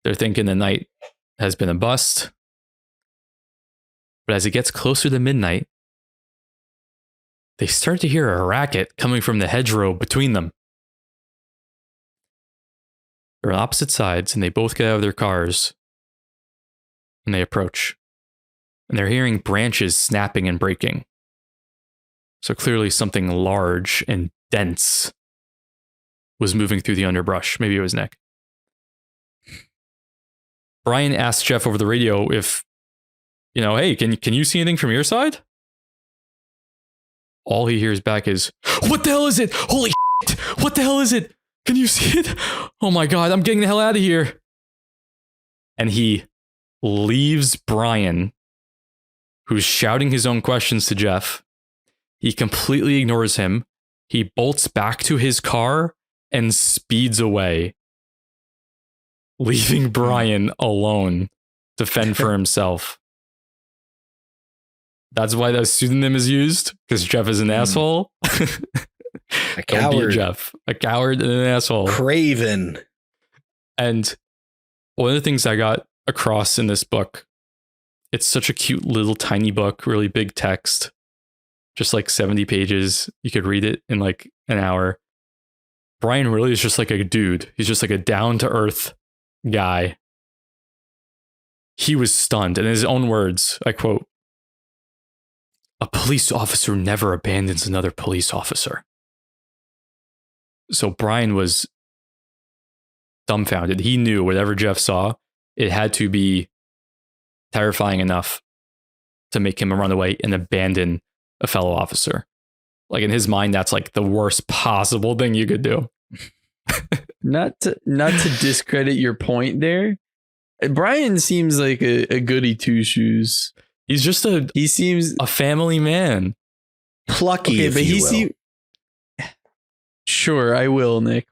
Speaker 2: They're thinking the night has been a bust. But as it gets closer to midnight, they start to hear a racket coming from the hedgerow between them. They're on opposite sides, and they both get out of their cars, and they approach. And they're hearing branches snapping and breaking. So clearly something large and dense was moving through the underbrush. Maybe it was Nick. Brian asked Jeff over the radio if, hey, can you see anything from your side? All he hears back is, "What the hell is it? Holy shit! What the hell is it? Can you see it? Oh my God, I'm getting the hell out of here." And he leaves Brian, who's shouting his own questions to Jeff. He completely ignores him. He bolts back to his car and speeds away, leaving Brian alone to fend for himself. That's why that pseudonym is used, because Jeff is an asshole.
Speaker 3: A
Speaker 2: Don't be
Speaker 3: coward.
Speaker 2: Jeff. A coward and an asshole.
Speaker 3: Craven.
Speaker 2: And one of the things I got across in this book, it's such a cute little tiny book, really big text, just like 70 pages. You could read it in like an hour. Brian really is just like a dude. He's just like a down-to-earth guy. He was stunned. And in his own words, I quote, "A police officer never abandons another police officer." So Brian was dumbfounded. He knew whatever Jeff saw, it had to be terrifying enough to make him run away and abandon a fellow officer. Like in his mind, that's like the worst possible thing you could do.
Speaker 4: Not to discredit your point there. Brian seems like a goody two shoes.
Speaker 2: He's just
Speaker 4: He seems
Speaker 2: a family man.
Speaker 3: Plucky,
Speaker 4: okay,
Speaker 3: if
Speaker 4: but
Speaker 3: you
Speaker 4: he
Speaker 3: will.
Speaker 4: seems. Sure, I will, Nick.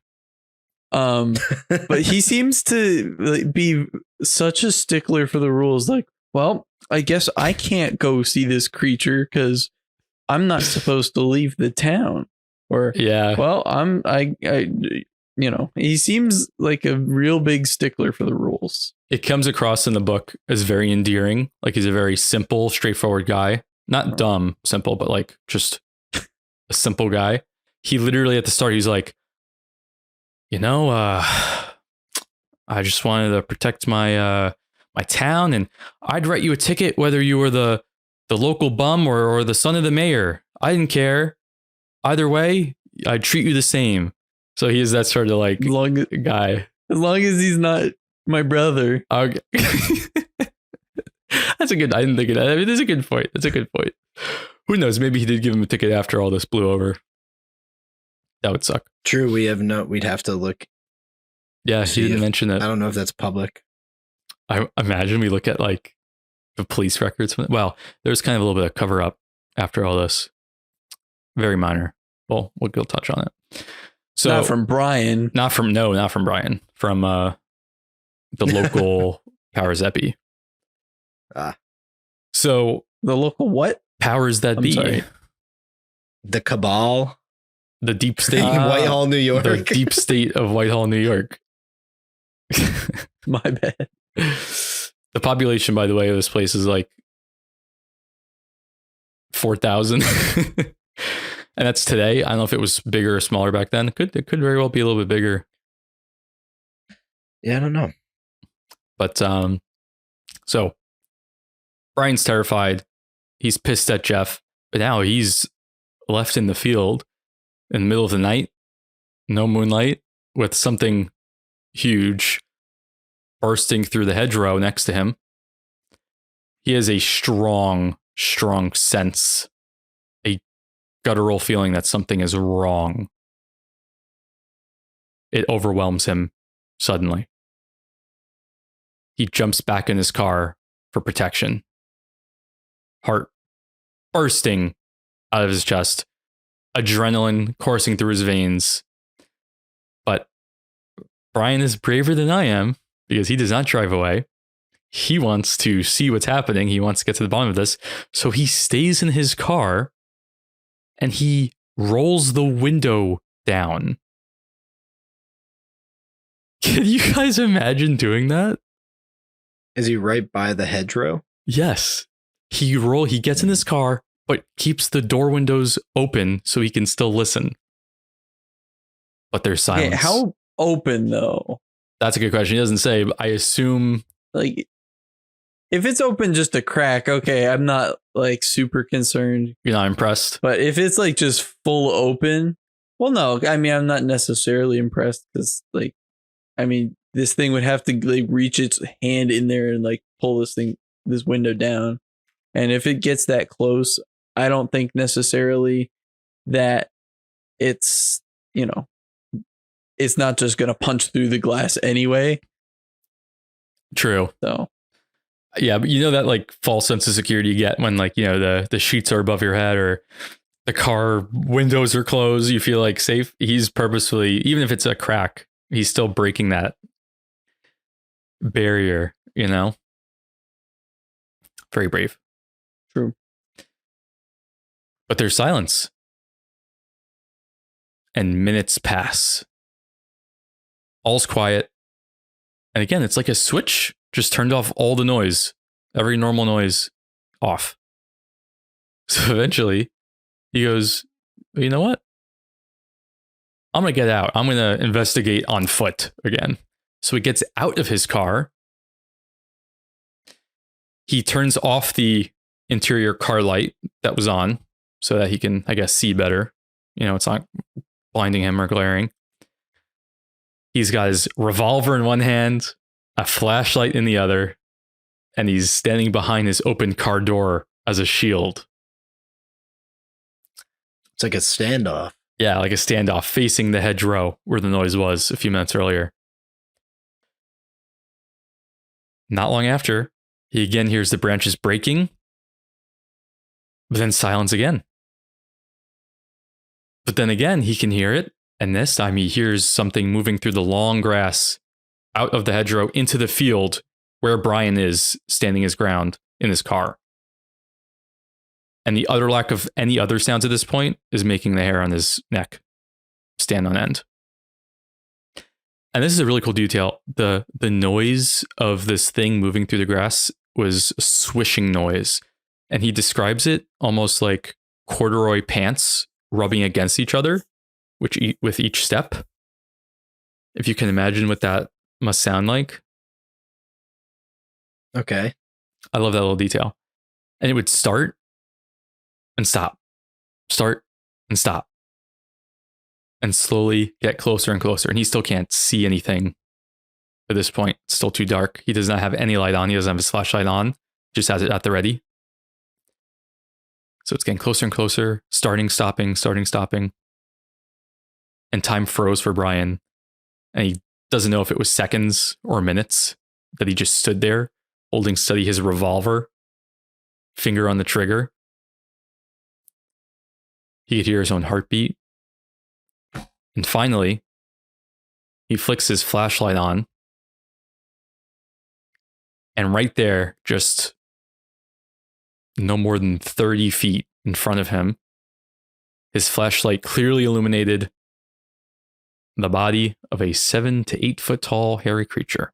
Speaker 4: But he seems to like, be such a stickler for the rules. Like, well, I guess I can't go see this creature because I'm not supposed to leave the town. Or
Speaker 2: Yeah.
Speaker 4: well, he seems like a real big stickler for the rules.
Speaker 2: It comes across in the book as very endearing. Like he's a very simple, straightforward guy. Not dumb, simple, but like just a simple guy. He literally at the start, he's like, I just wanted to protect my my town, and I'd write you a ticket whether you were the local bum or the son of the mayor. I didn't care. Either way, I'd treat you the same. So he is that sort of like guy.
Speaker 4: As long as he's not my brother.
Speaker 2: Okay. That's a good. I didn't think of that. I mean, that's a good point. That's a good point. Who knows? Maybe he did give him a ticket after all this blew over. That would suck.
Speaker 3: True, we'd have to look.
Speaker 2: Yeah,
Speaker 3: See
Speaker 2: he didn't
Speaker 3: if-
Speaker 2: mention it.
Speaker 3: I don't know if that's public.
Speaker 2: I imagine we look at like the police records. Well, there's kind of a little bit of cover up after all this. Very minor. Well, we'll touch on it. So
Speaker 4: Not from Brian.
Speaker 2: not from Brian. From the local powers that be.
Speaker 3: Ah.
Speaker 2: So
Speaker 4: The local what?
Speaker 2: powers that
Speaker 4: I'm
Speaker 2: be.
Speaker 4: sorry.
Speaker 3: The Cabal
Speaker 2: The deep
Speaker 3: in
Speaker 2: state.
Speaker 3: Whitehall, New York.
Speaker 2: The deep state of Whitehall, New York.
Speaker 4: My bad.
Speaker 2: The population, by the way, of this place is like 4,000. And that's today. I don't know if it was bigger or smaller back then. It could very well be a little bit bigger.
Speaker 3: Yeah, I don't know.
Speaker 2: But so Brian's terrified. He's pissed at Jeff, but now he's left in the field in the middle of the night, no moonlight, with something huge bursting through the hedgerow next to him. He has a strong sense, a guttural feeling that something is wrong. It overwhelms him suddenly. He jumps back in his car for protection. Heart bursting out of his chest, adrenaline coursing through his veins. But Brian is braver than I am because he does not drive away. He wants to see what's happening. He wants to get to the bottom of this. So he stays in his car and he rolls the window down. Can you guys imagine doing that?
Speaker 3: Is he right by the hedgerow?
Speaker 2: Yes. He gets in his car, but keeps the door windows open so he can still listen. But there's silence.
Speaker 4: Okay, how open though?
Speaker 2: That's a good question. He doesn't say, but I assume
Speaker 4: Like, if it's open just a crack, okay, I'm not like super concerned.
Speaker 2: you're not impressed.
Speaker 4: But if it's like just full open, well, no, I mean, I'm not necessarily impressed because, like, I mean, this thing would have to like reach its hand in there and like pull this window down. And if it gets that close, I don't think necessarily that it's, it's not just going to punch through the glass anyway.
Speaker 2: True.
Speaker 4: So,
Speaker 2: yeah, but you know that like false sense of security you get when like, the sheets are above your head or the car windows are closed, you feel like safe. He's purposefully, even if it's a crack, he's still breaking that barrier, Very brave.
Speaker 4: true.
Speaker 2: But there's silence. And minutes pass. All's quiet. And again, it's like a switch just turned off all the noise. Every normal noise off. So eventually he goes, well, you know what? I'm going to get out. I'm going to investigate on foot again. So he gets out of his car. He turns off the interior car light that was on so that he can, I guess, see better. It's not blinding him or glaring. He's got his revolver in one hand, a flashlight in the other, and he's standing behind his open car door as a shield.
Speaker 3: It's like a standoff.
Speaker 2: Yeah, like a standoff facing the hedgerow where the noise was a few minutes earlier. Not long after, he again hears the branches breaking, but then silence again. But then again, he can hear it, and this time he hears something moving through the long grass out of the hedgerow into the field where Brian is standing his ground in his car. And the utter lack of any other sounds at this point is making the hair on his neck stand on end. And this is a really cool detail. The noise of this thing moving through the grass was a swishing noise. And he describes it almost like corduroy pants rubbing against each other, with each step. If you can imagine what that must sound like.
Speaker 3: Okay.
Speaker 2: I love that little detail. And it would start and stop, start and stop, and slowly get closer and closer. And he still can't see anything at this point. It's still too dark. He does not have any light on. He doesn't have his flashlight on, just has it at the ready. So it's getting closer and closer, starting, stopping. And time froze for Brian. And he doesn't know if it was seconds or minutes that he just stood there holding steady his revolver, finger on the trigger. He could hear his own heartbeat. And finally, he flicks his flashlight on. And right there, just no more than 30 feet in front of him, his flashlight clearly illuminated the body of a 7 to 8 foot tall hairy creature.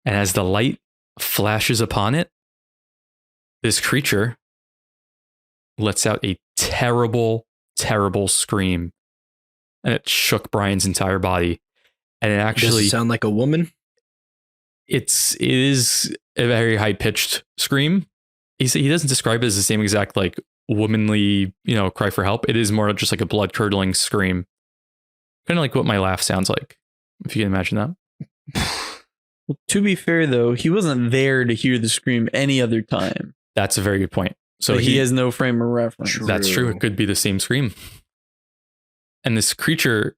Speaker 2: And as the light flashes upon it, this creature lets out a terrible, terrible scream. And it shook Brian's entire body. And it
Speaker 3: Does
Speaker 2: actually
Speaker 3: it sound like a woman?
Speaker 2: it is a very high pitched scream. He doesn't describe it as the same exact like womanly, cry for help. It is more just like a blood curdling scream, kind of like what my laugh sounds like, if you can imagine that.
Speaker 4: Well, to be fair, though, he wasn't there to hear the scream any other time.
Speaker 2: That's a very good point. So
Speaker 4: he has no frame of reference.
Speaker 2: That's true. It could be the same scream. And this creature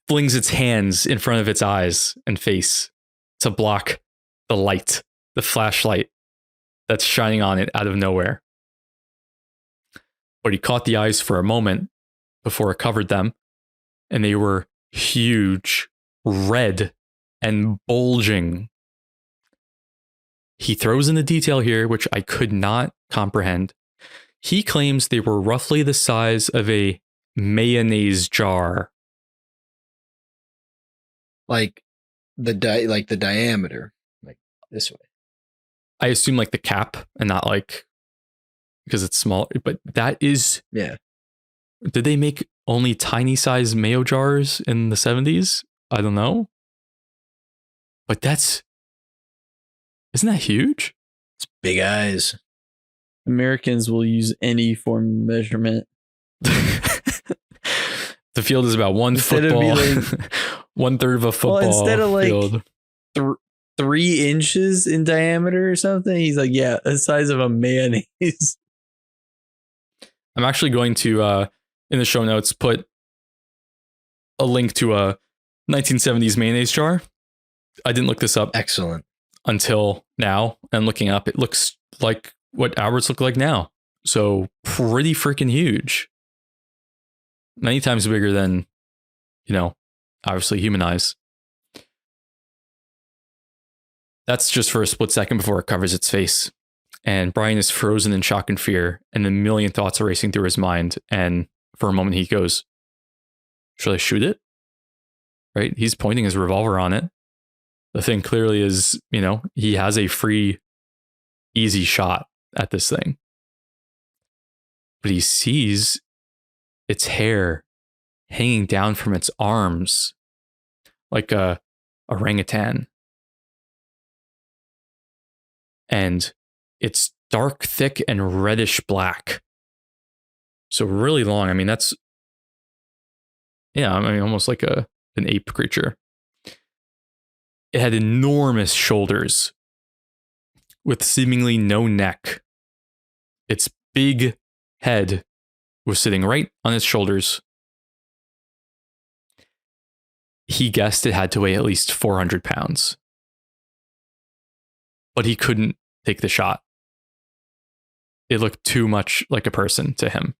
Speaker 2: flings its hands in front of its eyes and face to block the light, the flashlight that's shining on it out of nowhere. But he caught the eyes for a moment before it covered them, and they were huge, red, and bulging. He throws in the detail here, which I could not comprehend. He claims they were roughly the size of a mayonnaise jar.
Speaker 3: Like the diameter, like this way.
Speaker 2: I assume like the cap and not like because it's small, but that is.
Speaker 3: Yeah.
Speaker 2: Did they make only tiny size mayo jars in the 70s? I don't know. But isn't that huge?
Speaker 3: It's big eyes.
Speaker 4: Americans will use any form of measurement.
Speaker 2: The field is about one
Speaker 4: Instead of
Speaker 2: football,
Speaker 4: being
Speaker 2: 1/3 of a football
Speaker 4: instead of like
Speaker 2: field.
Speaker 4: 3 inches in diameter or something, he's like, yeah, the size of a mayonnaise.
Speaker 2: I'm actually going to, in the show notes, put a link to a 1970s mayonnaise jar. I didn't look this up
Speaker 3: Excellent.
Speaker 2: until now, and looking up, it looks like what ours look like now. So pretty freaking huge. Many times bigger than, obviously human eyes. That's just for a split second before it covers its face. And Brian is frozen in shock and fear, and a million thoughts are racing through his mind. And for a moment, he goes, should I shoot it? Right? He's pointing his revolver on it. The thing clearly is, he has a free, easy shot at this thing. But he sees its hair hanging down from its arms like a orangutan. And it's dark, thick, and reddish black. So really long. I mean, almost like an ape creature. It had enormous shoulders with seemingly no neck. Its big head was sitting right on its shoulders. He guessed it had to weigh at least 400 pounds. But he couldn't take the shot. It looked too much like a person to him.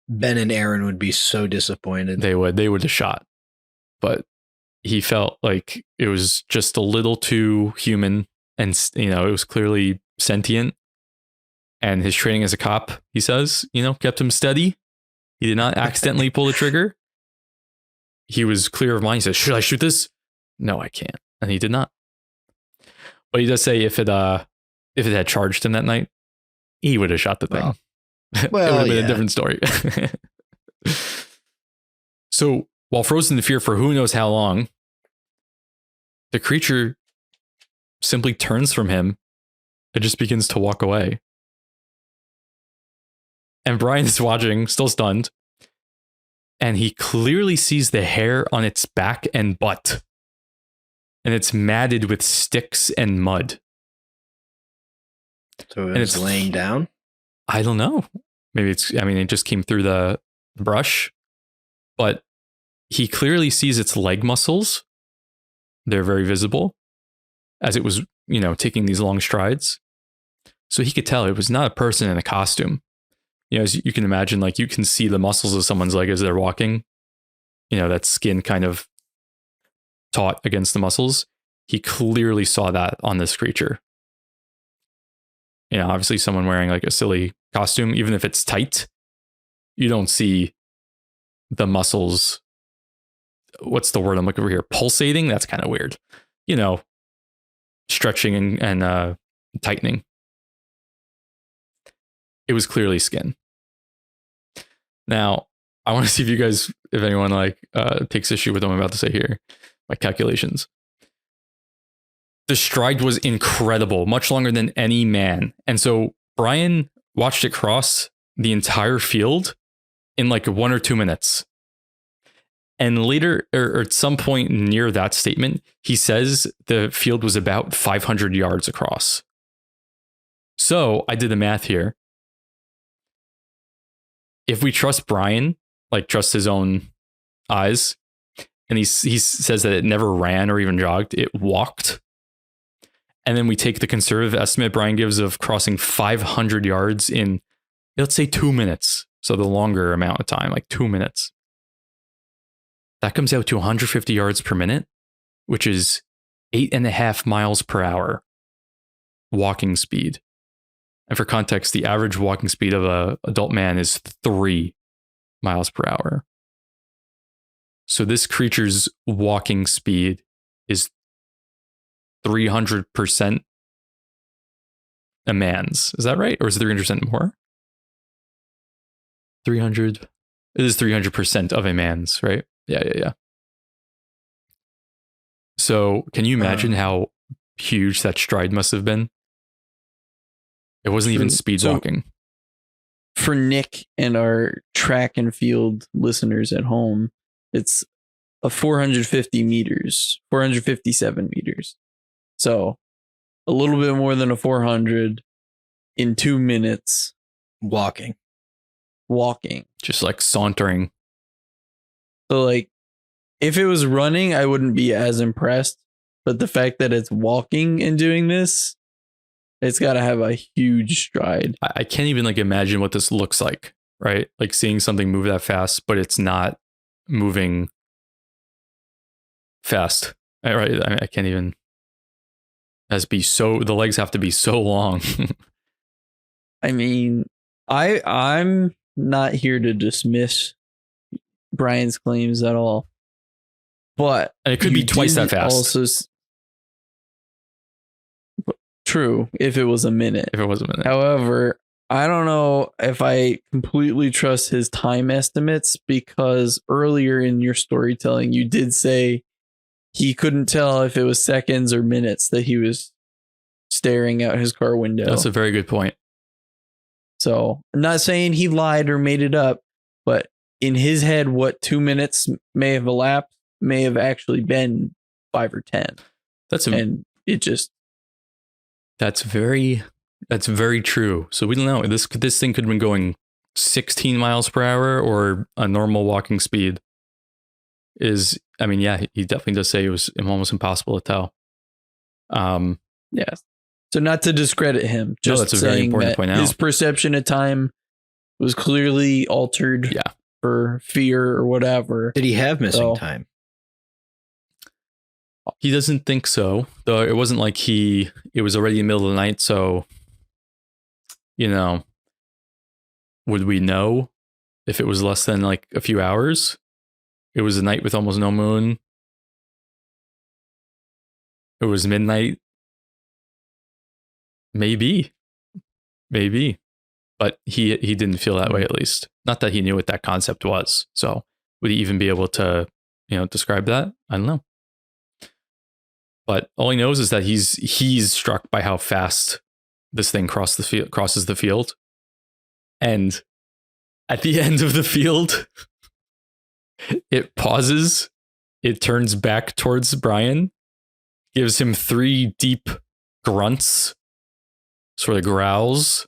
Speaker 3: Ben and Aaron would be so disappointed.
Speaker 2: They would have shot. But he felt like it was just a little too human, and it was clearly sentient. And his training as a cop, he says, kept him steady. He did not accidentally pull the trigger. He was clear of mind. He says, should I shoot this? No, I can't. And he did not. But he does say if it had charged him that night, he would have shot the thing.
Speaker 3: Well,
Speaker 2: it would have been
Speaker 3: yeah.
Speaker 2: a different story. So while frozen in fear for who knows how long, the creature simply turns from him and just begins to walk away. And Brian is watching, still stunned, and he clearly sees the hair on its back and butt. And it's matted with sticks and mud.
Speaker 3: So it's laying down?
Speaker 2: I don't know. Maybe it just came through the brush. But he clearly sees its leg muscles. They're very visible as it was, taking these long strides. So he could tell it was not a person in a costume. As you can imagine, like you can see the muscles of someone's leg as they're walking. That skin kind of taut against the muscles. He clearly saw that on this creature. Obviously someone wearing like a silly costume, even if it's tight, you don't see the muscles. What's the word I'm looking for here? Pulsating? That's kind of weird. Stretching and tightening. It was clearly skin. Now, I want to see if anyone takes issue with what I'm about to say here. My calculations. The stride was incredible, much longer than any man. And so Brian watched it cross the entire field in like 1 or 2 minutes. And later, or at some point near that statement, he says the field was about 500 yards across. So I did the math here. If we trust Brian, like trust his own eyes, and he says that it never ran or even jogged, it walked. And then we take the conservative estimate Brian gives of crossing 500 yards in, let's say, 2 minutes. So the longer amount of time, like 2 minutes. That comes out to 150 yards per minute, which is 8.5 miles per hour walking speed. And for context, the average walking speed of an adult man is 3 miles per hour. So this creature's walking speed is 300% a man's. Is that right? Or is it 300% more? 300. It is 300% of a man's, right? Yeah. So can you imagine how huge that stride must have been? It wasn't even speed walking.
Speaker 4: For Nick and our track and field listeners at home, it's a 457 meters. So a little bit more than a 400 in 2 minutes.
Speaker 3: Walking.
Speaker 2: Just like sauntering.
Speaker 4: So like, if it was running, I wouldn't be as impressed. But the fact that it's walking and doing this, it's got to have a huge stride.
Speaker 2: I can't even like imagine what this looks like, right? Like seeing something move that fast, but it's not moving fast, right? I can't even. The legs have to be so long.
Speaker 4: I mean, I'm not here to dismiss Brian's claims at all, but
Speaker 2: and it could be twice that fast.
Speaker 4: Also, true, if it was a minute. However, I don't know if I completely trust his time estimates, because earlier in your storytelling, you did say he couldn't tell if it was seconds or minutes that he was staring out his car window.
Speaker 2: That's a very good point.
Speaker 4: So I'm not saying he lied or made it up, but in his head, what 2 minutes may have elapsed may have actually been 5 or 10. That's
Speaker 2: very true. So we don't know. This thing could have been going 16 miles per hour or a normal walking speed. He definitely does say it was almost impossible to tell.
Speaker 4: Yes. So not to discredit him, just
Speaker 2: that's a very important point out.
Speaker 4: His perception of time was clearly altered for fear or whatever.
Speaker 3: Did he have missing time?
Speaker 2: He doesn't think so, though. It wasn't like it was already in the middle of the night. So, would we know if it was less than like a few hours? It was a night with almost no moon. It was midnight. Maybe, but he didn't feel that way, at least. Not that he knew what that concept was. So would he even be able to, describe that? I don't know. But all he knows is that he's struck by how fast this thing crosses the field. And at the end of the field, it pauses, it turns back towards Brian, gives him 3 deep grunts, sort of growls.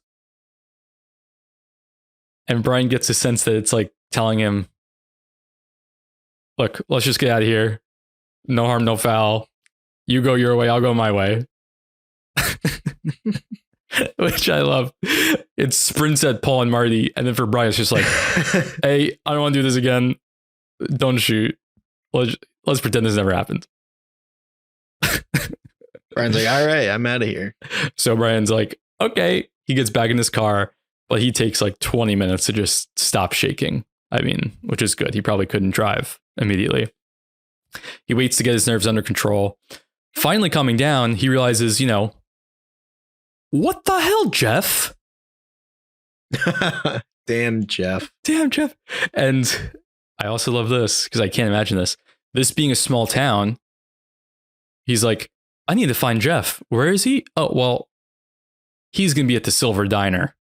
Speaker 2: And Brian gets a sense that it's like telling him, look, let's just get out of here. No harm, no foul. You go your way, I'll go my way. Which I love. It sprints at Paul and Marty. And then for Brian, it's just like, hey, I don't want to do this again. Don't shoot. Let's pretend this never happened.
Speaker 3: Brian's like, all right, I'm out of here.
Speaker 2: So Brian's like, okay. He gets back in his car, but he takes like 20 minutes to just stop shaking. I mean, which is good. He probably couldn't drive immediately. He waits to get his nerves under control. Finally calming down, he realizes, what the hell, Jeff?
Speaker 3: Damn, Jeff.
Speaker 2: Damn, Jeff. And I also love this because I can't imagine this. This being a small town, he's like, I need to find Jeff. Where is he? Oh, well, he's going to be at the Silver Diner.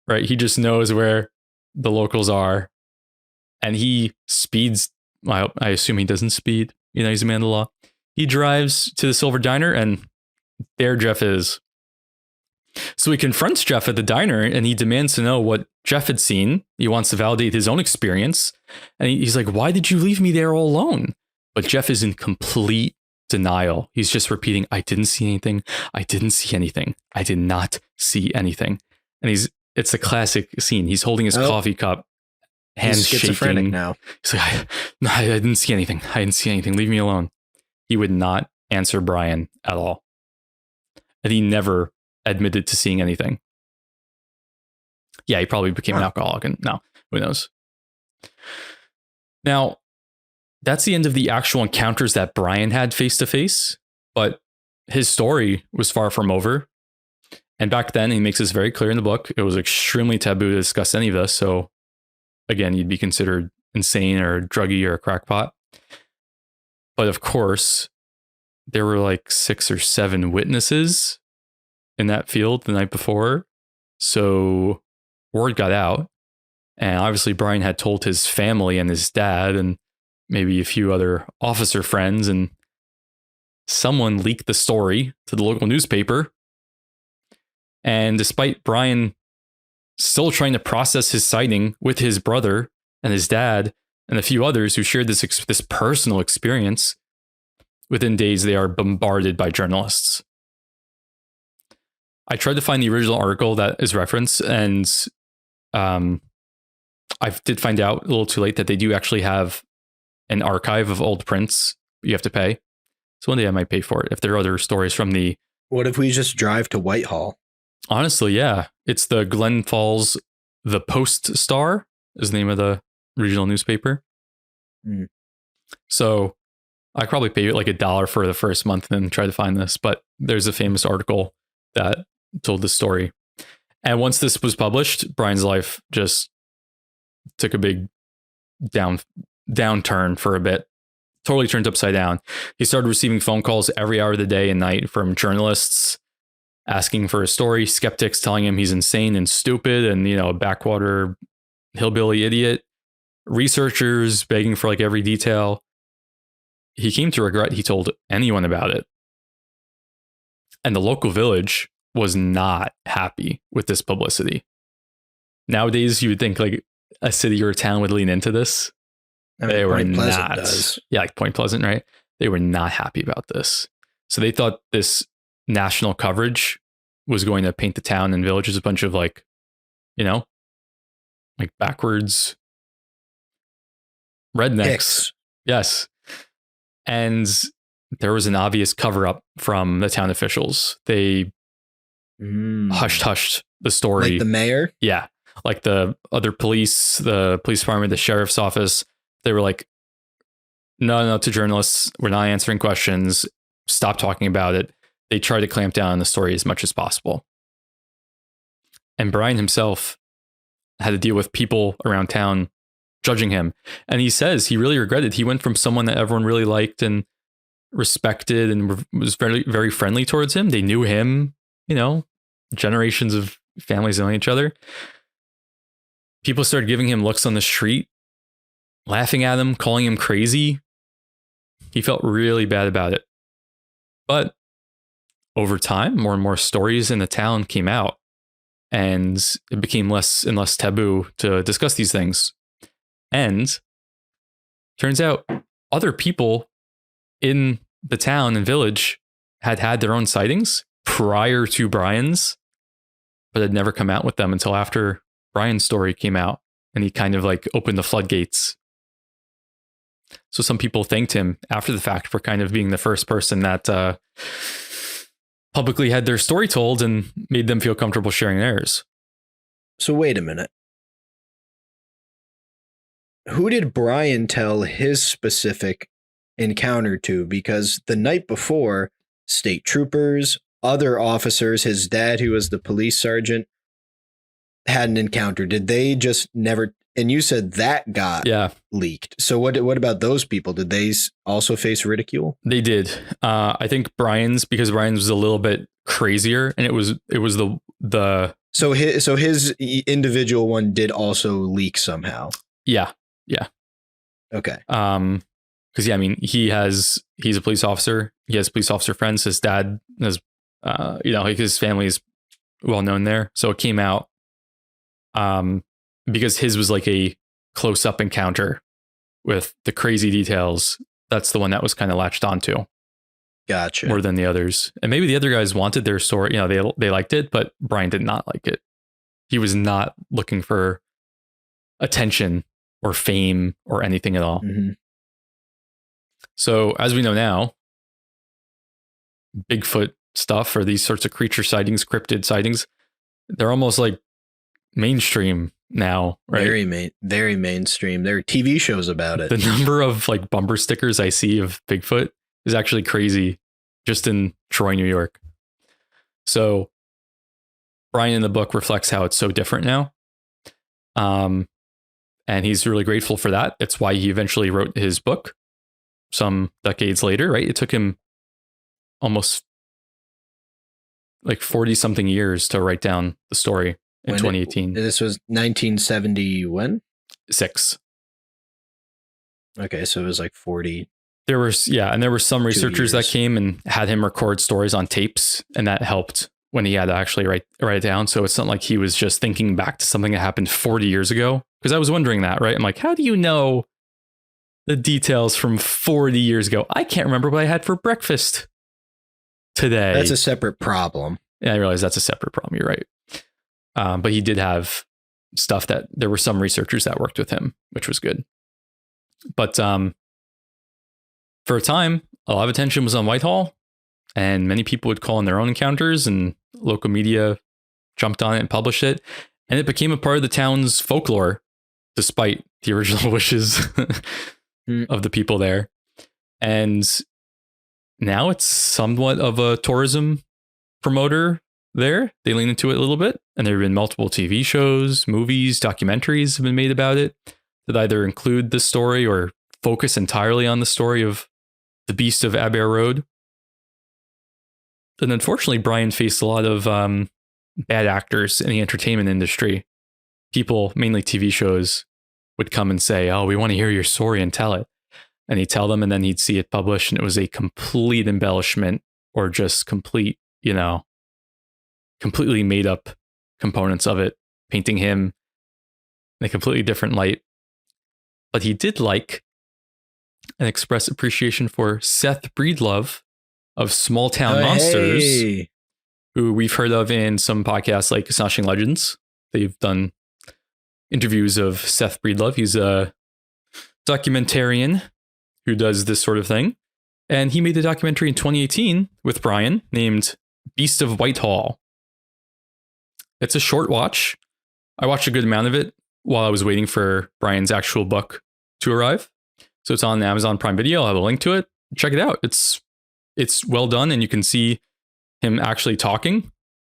Speaker 2: Right? He just knows where the locals are. And he speeds. Well, I assume he doesn't speed. You know, he's a man of the law. He drives to the Silver Diner, and there Jeff is. So he confronts Jeff at the diner, and he demands to know what Jeff had seen. He wants to validate his own experience. And he's like, why did you leave me there all alone? But Jeff is in complete denial. He's just repeating, I didn't see anything. I didn't see anything. I did not see anything. And it's a classic scene. He's holding his coffee cup, hands
Speaker 3: schizophrenic
Speaker 2: shaking.
Speaker 3: now.
Speaker 2: He's like, I didn't see anything. I didn't see anything. Leave me alone. He would not answer Brian at all. And he never admitted to seeing anything. Yeah, he probably became an alcoholic, and now who knows? Now, that's the end of the actual encounters that Brian had face to face, but his story was far from over. And back then, he makes this very clear in the book, it was extremely taboo to discuss any of this. So again, you'd be considered insane or druggy or a crackpot. But of course, there were like 6 or 7 witnesses in that field the night before. So word got out. And obviously, Brian had told his family and his dad and maybe a few other officer friends. And someone leaked the story to the local newspaper. And despite Brian still trying to process his sighting with his brother and his dad and a few others who shared this personal experience, within days they are bombarded by journalists. I tried to find the original article that is referenced, and I did find out a little too late that they do actually have an archive of old prints you have to pay. So one day I might pay for it if there are other stories from the...
Speaker 3: What if we just drive to Whitehall?
Speaker 2: Honestly, yeah. It's the Glen Falls, the Post Star is the name of the regional newspaper.
Speaker 3: Mm.
Speaker 2: So I probably pay like $1 for the first month and then try to find this. But there's a famous article that told the story. And once this was published, Brian's life just took a big downturn for a bit. Totally turned upside down. He started receiving phone calls every hour of the day and night from journalists asking for a story, skeptics telling him he's insane and stupid and, you know, a backwater hillbilly idiot, researchers begging for like every detail. He came to regret he told anyone about it. And the local village was not happy with this publicity. Nowadays, you would think like a city or a town would lean into this.
Speaker 3: I mean,
Speaker 2: They were
Speaker 3: Point Pleasant
Speaker 2: not.
Speaker 3: does.
Speaker 2: Yeah, like Point Pleasant, right? They were not happy about this. So they thought this national coverage was going to paint the town and village as a bunch of like, you know, like backwards rednecks.
Speaker 3: Hicks.
Speaker 2: Yes. And there was an obvious cover up from the town officials. They hushed the story.
Speaker 3: Like the mayor?
Speaker 2: Yeah. Like the other police, the police department, the sheriff's office, they were like, no, to journalists, we're not answering questions. Stop talking about it. They tried to clamp down on the story as much as possible. And Brian himself had to deal with people around town judging him. And he says he really regretted. He went from someone that everyone really liked and respected and was very, very friendly towards him. They knew him, you know, generations of families knowing each other. People started giving him looks on the street, laughing at him, calling him crazy. He felt really bad about it. But over time, more and more stories in the town came out, and it became less and less taboo to discuss these things. And turns out other people in the town and village had their own sightings prior to Brian's, but had never come out with them until after Brian's story came out, and he kind of like opened the floodgates. So some people thanked him after the fact for kind of being the first person that publicly had their story told and made them feel comfortable sharing theirs.
Speaker 3: So wait a minute. Who did Brian tell his specific encounter to? Because the night before, state troopers, other officers, his dad, who was the police sergeant, had an encounter, did they just never? And you said that got leaked. So what about those people? Did they also face ridicule?
Speaker 2: They did. I think because Brian's was a little bit crazier, and it was the
Speaker 3: so his individual one did also leak somehow.
Speaker 2: Yeah.
Speaker 3: Okay.
Speaker 2: Because I mean, he's a police officer. He has police officer friends. His dad has, like his family is well known there. So it came out, because his was like a close up encounter with the crazy details. That's the one that was kind of latched onto.
Speaker 3: Gotcha.
Speaker 2: More than the others. And maybe the other guys wanted their story. They liked it, but Brian did not like it. He was not looking for attention or fame or anything at all.
Speaker 3: Mm-hmm.
Speaker 2: So as we know now, Bigfoot stuff or these sorts of creature sightings, cryptid sightings, they're almost like mainstream now, right?
Speaker 3: Very mainstream. There are TV shows about it.
Speaker 2: The number of like bumper stickers I see of Bigfoot is actually crazy just in Troy, New York. So Brian in the book reflects how it's so different now. And he's really grateful for that. It's why he eventually wrote his book some decades later, right? It took him almost like 40 something years to write down the story in 2018.
Speaker 3: This was 1970 when?
Speaker 2: 6.
Speaker 3: Okay, so it was like 40.
Speaker 2: There were some researchers that came and had him record stories on tapes, and that helped when he had to actually write it down. So it's not like he was just thinking back to something that happened 40 years ago. Because I was wondering that, right? I'm like, how do you know the details from 40 years ago? I can't remember what I had for breakfast today.
Speaker 3: That's a separate problem.
Speaker 2: Yeah, I realize that's a separate problem. You're right. But he did have stuff that there were some researchers that worked with him, which was good. But for a time, a lot of attention was on Whitehall, and many people would call in their own encounters, and local media jumped on it and published it. And it became a part of the town's folklore, despite the original wishes of the people there. And now it's somewhat of a tourism promoter there. They lean into it a little bit, and there have been multiple TV shows, movies, documentaries have been made about it that either include the story or focus entirely on the story of the beast of Abair Road. And unfortunately, Brian faced a lot of bad actors in the entertainment industry. People, mainly TV shows, would come and say, "Oh, we want to hear your story and tell it." And he'd tell them, and then he'd see it published, and it was a complete embellishment or just completely made up components of it, painting him in a completely different light. But he did like and express appreciation for Seth Breedlove of Small Town Monsters,
Speaker 3: hey.
Speaker 2: Who we've heard of in some podcasts like Astonishing Legends. They've done interviews of Seth Breedlove. He's a documentarian who does this sort of thing. And he made a documentary in 2018 with Brian named Beast of Whitehall. It's a short watch. I watched a good amount of it while I was waiting for Brian's actual book to arrive. So it's on Amazon Prime Video. I'll have a link to it. Check it out. It's well done, and you can see him actually talking.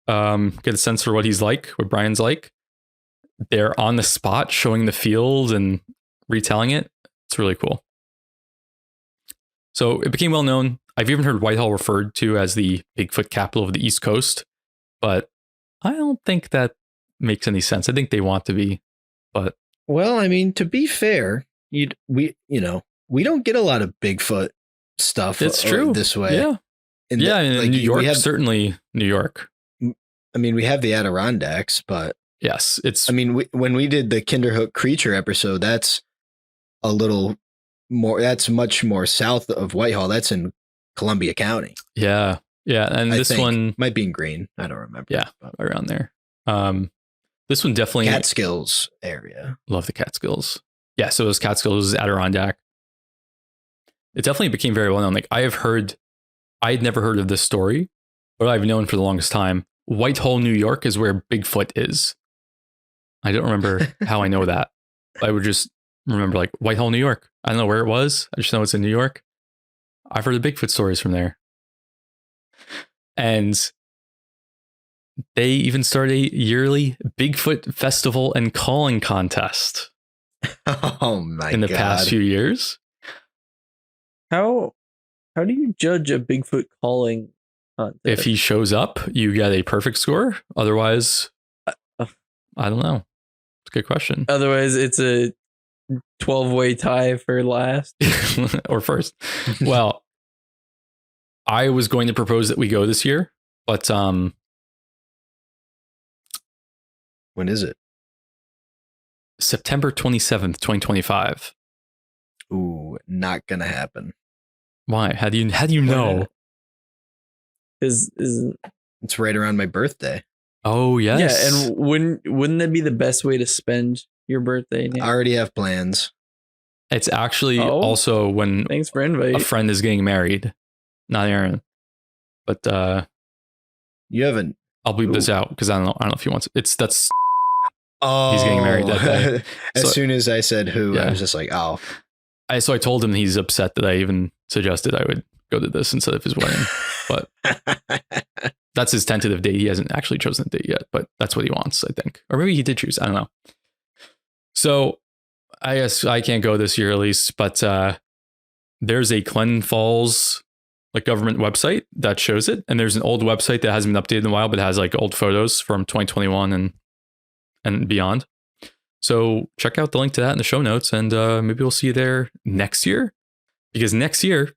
Speaker 2: Get a sense for what he's like, what Brian's like. They're on the spot showing the field and retelling it. It's really cool. So it became well known. I've even heard Whitehall referred to as the Bigfoot capital of the East Coast, but I don't think that makes any sense. I think they want to be, but
Speaker 3: well, I mean, to be fair, we don't get a lot of Bigfoot stuff.
Speaker 2: It's true
Speaker 3: this way.
Speaker 2: Yeah, in New York, certainly New York.
Speaker 3: I mean, we have the Adirondacks, but
Speaker 2: yes, it's.
Speaker 3: I mean, when we did the Kinderhook creature episode, that's a little more. That's much more south of Whitehall. That's in Columbia County.
Speaker 2: Yeah, and this one
Speaker 3: might be in Green. I don't remember.
Speaker 2: Yeah, around there. This one definitely
Speaker 3: Catskills area.
Speaker 2: Love the Catskills. Yeah, so it was Catskills, Adirondack. It definitely became very well known. Like I had never heard of this story, but I've known for the longest time. Whitehall, New York is where Bigfoot is. I don't remember how I know that. I would just remember like Whitehall, New York. I don't know where it was. I just know it's in New York. I've heard the Bigfoot stories from there. And They even started a yearly Bigfoot festival and calling contest
Speaker 3: Oh my
Speaker 2: in the
Speaker 3: god.
Speaker 2: past few years.
Speaker 4: How do you judge a Bigfoot calling contest?
Speaker 2: If he shows up, you get a perfect score. Otherwise, I don't know. It's a good question.
Speaker 4: Otherwise, it's a 12-way tie for last.
Speaker 2: Or first. Well, I was going to propose that we go this year, but
Speaker 3: When is it?
Speaker 2: September 27th, 2025.
Speaker 3: Ooh, not gonna happen.
Speaker 2: Why? How do you know?
Speaker 4: Is
Speaker 3: It's right around my birthday.
Speaker 2: Oh, yes.
Speaker 4: yeah, and wouldn't that be the best way to spend your birthday, Nick?
Speaker 3: I already have plans.
Speaker 2: It's actually
Speaker 4: Oh.
Speaker 2: also when
Speaker 4: Thanks for inviting.
Speaker 2: a friend is getting married. Not Aaron. But
Speaker 3: You haven't.
Speaker 2: I'll bleep this
Speaker 3: Ooh.
Speaker 2: out because I don't know if he wants it. That's
Speaker 3: Oh,
Speaker 2: He's getting married that day.
Speaker 3: As
Speaker 2: So-
Speaker 3: soon as I said who,
Speaker 2: Yeah.
Speaker 3: I was just like, oh.
Speaker 2: so I told him he's upset that I even suggested I would go to this instead of his wedding. But that's his tentative date. He hasn't actually chosen a date yet, but that's what he wants, I think. Or maybe he did choose. I don't know. So I guess I can't go this year at least, but there's a Glen Falls like government website that shows it. And there's an old website that hasn't been updated in a while, but has like old photos from 2021 and beyond. So check out the link to that in the show notes, and maybe we'll see you there next year, because next year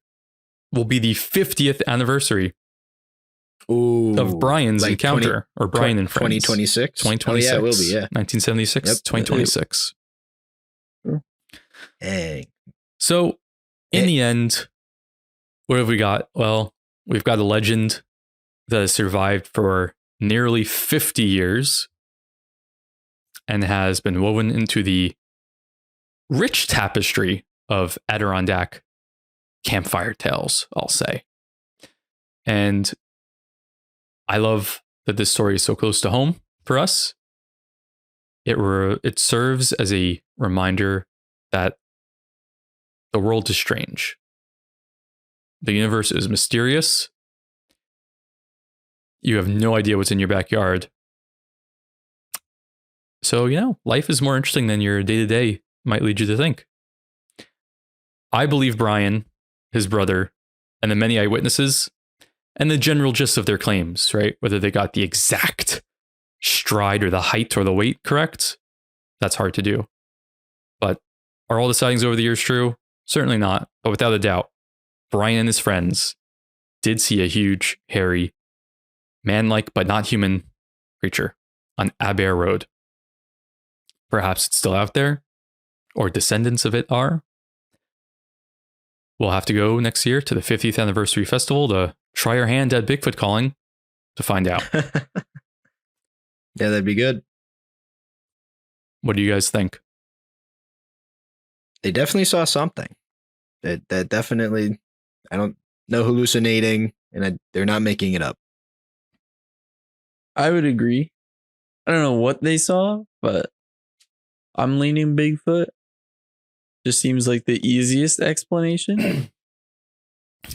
Speaker 2: will be the 50th anniversary
Speaker 3: Ooh,
Speaker 2: of Brian's
Speaker 3: like
Speaker 2: encounter, or Brian and Friends.
Speaker 3: 2026?
Speaker 2: 2026.
Speaker 3: Oh, yeah, it will be, yeah.
Speaker 2: 1976,
Speaker 3: Yep.
Speaker 2: 2026.
Speaker 3: Dang.
Speaker 2: So in the end, what have we got? Well, we've got a legend that has survived for nearly 50 years and has been woven into the rich tapestry of Adirondack campfire tales, I'll say. And I love that this story is so close to home for us. It serves as a reminder that the world is strange. The universe is mysterious. You have no idea what's in your backyard. So, life is more interesting than your day-to-day might lead you to think. I believe Brian, his brother, and the many eyewitnesses, and the general gist of their claims, right? Whether they got the exact stride or the height or the weight correct, that's hard to do. But are all the sightings over the years true? Certainly not. But without a doubt, Brian and his friends did see a huge, hairy, man-like but not human creature on Abair Road. Perhaps it's still out there, or descendants of it are. We'll have to go next year to the 50th anniversary festival to try our hand at Bigfoot calling to find out.
Speaker 3: Yeah, that'd be good.
Speaker 2: What do you guys think?
Speaker 3: They definitely saw something. That definitely, I don't know, hallucinating, and they're not making it up.
Speaker 4: I would agree. I don't know what they saw, but I'm leaning Bigfoot. Just seems like the easiest explanation.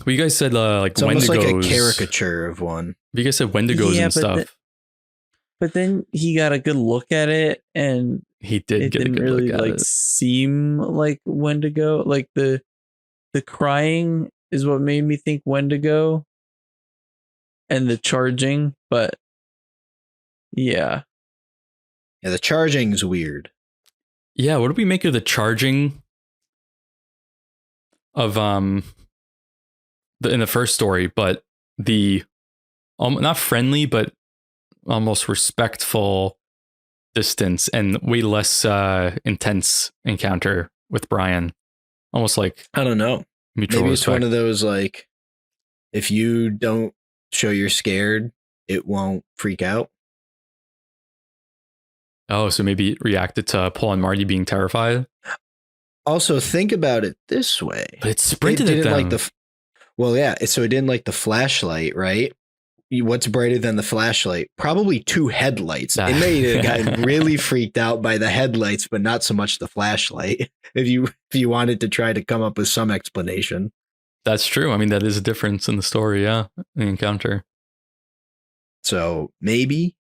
Speaker 2: Well, you guys said like
Speaker 3: It's almost
Speaker 2: Wendigos.
Speaker 3: like a caricature of one.
Speaker 2: You guys said Wendigos
Speaker 4: Yeah,
Speaker 2: and
Speaker 4: but
Speaker 2: stuff.
Speaker 4: But then he got a good look at it, and
Speaker 2: He did
Speaker 4: it
Speaker 2: get a
Speaker 4: didn't
Speaker 2: good
Speaker 4: really
Speaker 2: look at
Speaker 4: like
Speaker 2: it.
Speaker 4: seem like Wendigo. Like the crying is what made me think Wendigo, and the charging. But yeah,
Speaker 3: Yeah, the charging's weird.
Speaker 2: Yeah, what do we make of the charging of in the first story, but the not friendly but almost respectful distance and way less intense encounter with Brian, almost like
Speaker 3: I don't know.
Speaker 2: mutual
Speaker 3: Maybe it's
Speaker 2: respect.
Speaker 3: one of those, like, if you don't show you're scared, it won't freak out.
Speaker 2: Oh, so maybe it reacted to Paul and Marty being terrified,
Speaker 3: Also, think about it this way.
Speaker 2: but it sprinted at
Speaker 3: didn't
Speaker 2: them.
Speaker 3: like well, yeah. So it didn't like the flashlight, right? What's brighter than the flashlight? Probably two headlights. It may have gotten really freaked out by the headlights, but not so much the flashlight. If you wanted to try to come up with some explanation.
Speaker 2: That's true. I mean, that is a difference in the story. Yeah, the encounter.
Speaker 3: So maybe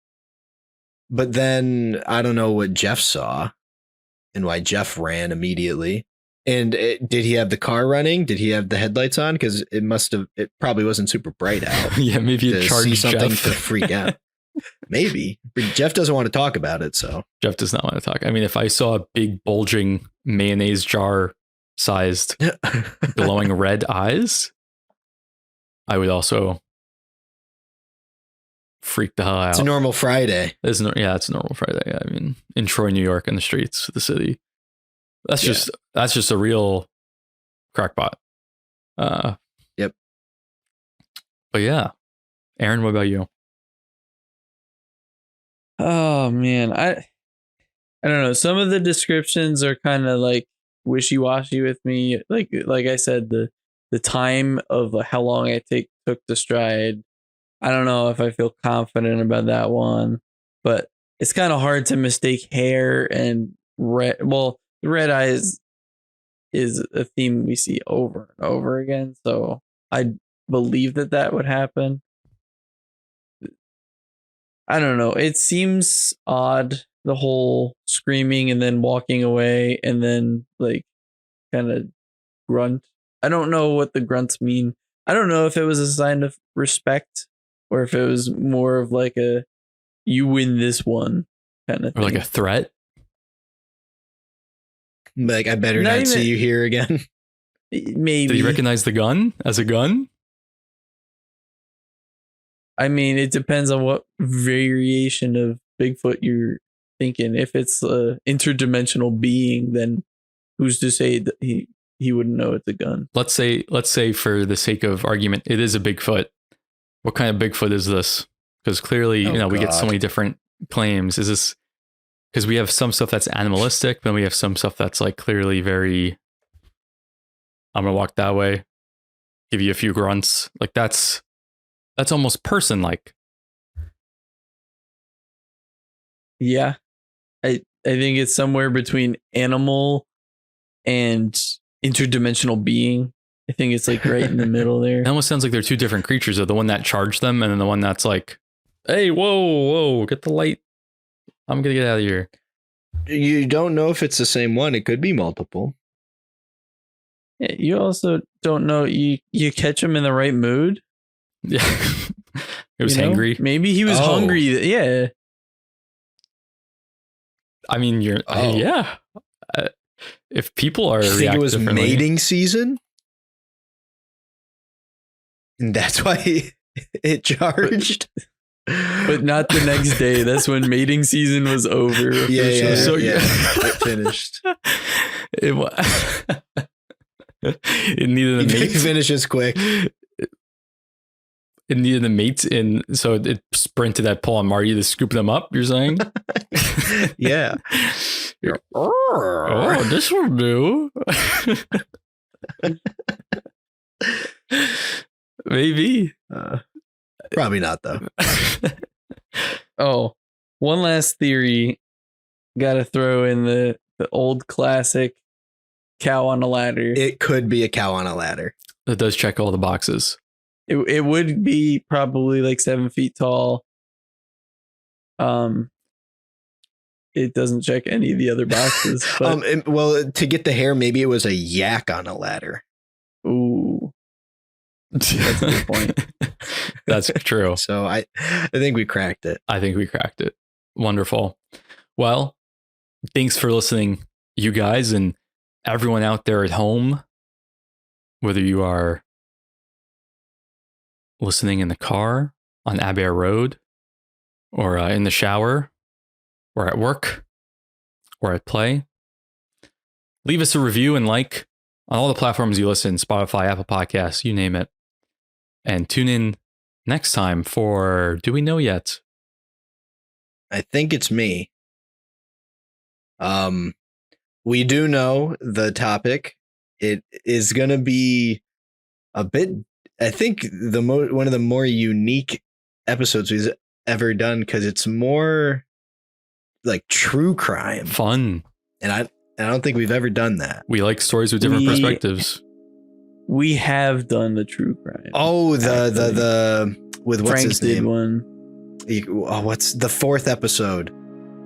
Speaker 3: But then I don't know what Jeff saw and why Jeff ran immediately. And did he have the car running? Did he have the headlights on? Because it probably wasn't super bright out.
Speaker 2: Yeah, maybe it
Speaker 3: to see
Speaker 2: charged
Speaker 3: something
Speaker 2: Jeff.
Speaker 3: to freak out. Maybe. But Jeff doesn't want to talk about it, so.
Speaker 2: Jeff does not want to talk. I mean, if I saw a big bulging mayonnaise jar sized glowing red eyes, I would also freak the hell out.
Speaker 3: It's a normal Friday.
Speaker 2: It's a normal Friday. I mean, in Troy, New York, in the streets of the city. That's just a real crackpot.
Speaker 3: Yep.
Speaker 2: But yeah. Aaron, what about you?
Speaker 4: Oh man, I don't know. Some of the descriptions are kind of like wishy-washy with me. Like I said, the time of how long I took to stride. I don't know if I feel confident about that one, but it's kind of hard to mistake hair and red. Well, the red eyes is a theme we see over and over again, so I believe that would happen. I don't know. It seems odd, the whole screaming and then walking away and then like kind of grunt. I don't know what the grunts mean. I don't know if it was a sign of respect or if it was more of like a you win this one kind of thing.
Speaker 2: Or like a threat.
Speaker 3: Like, I better not see you here again.
Speaker 4: Maybe.
Speaker 2: Did he recognize the gun as a gun?
Speaker 4: I mean, it depends on what variation of Bigfoot you're thinking. If it's an interdimensional being, then who's to say that he wouldn't know it's a gun?
Speaker 2: Let's say for the sake of argument, it is a Bigfoot. What kind of Bigfoot is this? Because clearly, we get so many different claims. Is this because we have some stuff that's animalistic, but we have some stuff that's like clearly very, I'm gonna walk that way, give you a few grunts. Like that's almost person-like.
Speaker 4: Yeah. I think it's somewhere between animal and interdimensional being. I think it's like right in the middle there.
Speaker 2: It almost sounds like they're two different creatures. The one that charged them, and then the one that's like, hey, whoa, get the light. I'm gonna get out of here.
Speaker 3: You don't know if it's the same one. It could be multiple.
Speaker 4: Yeah, you also don't know. You catch him in the right mood.
Speaker 2: Yeah. It was hangry.
Speaker 4: Maybe he was hungry. Yeah.
Speaker 2: I mean, yeah. If people are,
Speaker 3: you think it was mating season, and that's why it charged.
Speaker 4: But not the next day. That's when mating season was over.
Speaker 3: Yeah.
Speaker 2: So
Speaker 3: it finished.
Speaker 2: It needed a mate.
Speaker 3: Finishes quick.
Speaker 2: It needed a mate, and so it sprinted at Paul and Marty to scoop them up. You're saying?
Speaker 3: Yeah.
Speaker 2: Oh, this will do. Maybe.
Speaker 3: Probably not, though.
Speaker 4: Oh, one last theory. Got to throw in the old classic cow on a ladder.
Speaker 3: It could be a cow on a ladder.
Speaker 2: That does check all the boxes.
Speaker 4: It would be probably like 7 feet tall. It doesn't check any of the other boxes. But
Speaker 3: well, to get the hair, maybe it was a yak on a ladder.
Speaker 4: Ooh, that's a good point.
Speaker 2: That's true.
Speaker 3: So I think we cracked it.
Speaker 2: I think we cracked it. Wonderful. Well, thanks for listening, you guys, and everyone out there at home, whether you are listening in the car on Abair Road, or in the shower, or at work, or at play. Leave us a review and like on all the platforms you listen, Spotify, Apple Podcasts, you name it. And tune in next time for Do We Know Yet?
Speaker 3: I think it's me. We do know the topic. It is going to be a bit, I think, one of the more unique episodes we've ever done, because it's more like true crime.
Speaker 2: Fun.
Speaker 3: And I don't think we've ever done that.
Speaker 2: We like stories with different perspectives.
Speaker 4: We have done the true crime.
Speaker 3: Oh, the with what's
Speaker 4: Frank
Speaker 3: his
Speaker 4: did
Speaker 3: name?
Speaker 4: one.
Speaker 3: What's the 4th episode?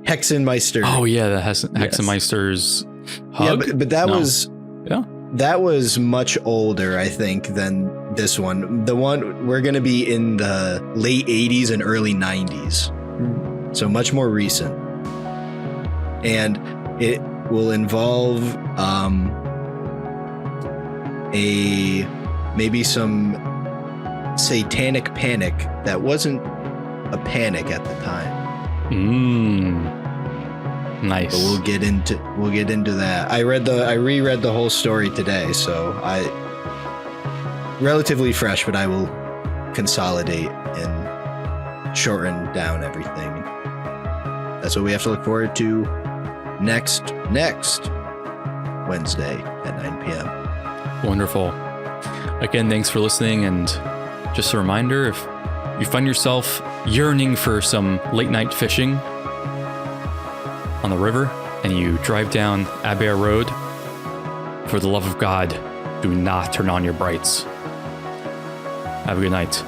Speaker 3: Hexenmeister.
Speaker 2: Oh yeah, the Hexenmeister's hug.
Speaker 3: Yeah, but that
Speaker 2: No.
Speaker 3: was
Speaker 2: Yeah.
Speaker 3: that was much older, I think, than this one. The one we're gonna be in the late 80s and early 90s, so much more recent, and it will involve maybe some satanic panic that wasn't a panic at the time.
Speaker 2: Nice.
Speaker 3: But we'll get into that. I reread the whole story today, so relatively fresh, but I will consolidate and shorten down everything. That's what we have to look forward to next Wednesday at 9 p.m.
Speaker 2: Wonderful. Again, thanks for listening. And just a reminder, if you find yourself yearning for some late night fishing on the river and you drive down Abair Road, for the love of God, do not turn on your brights. Have a good night.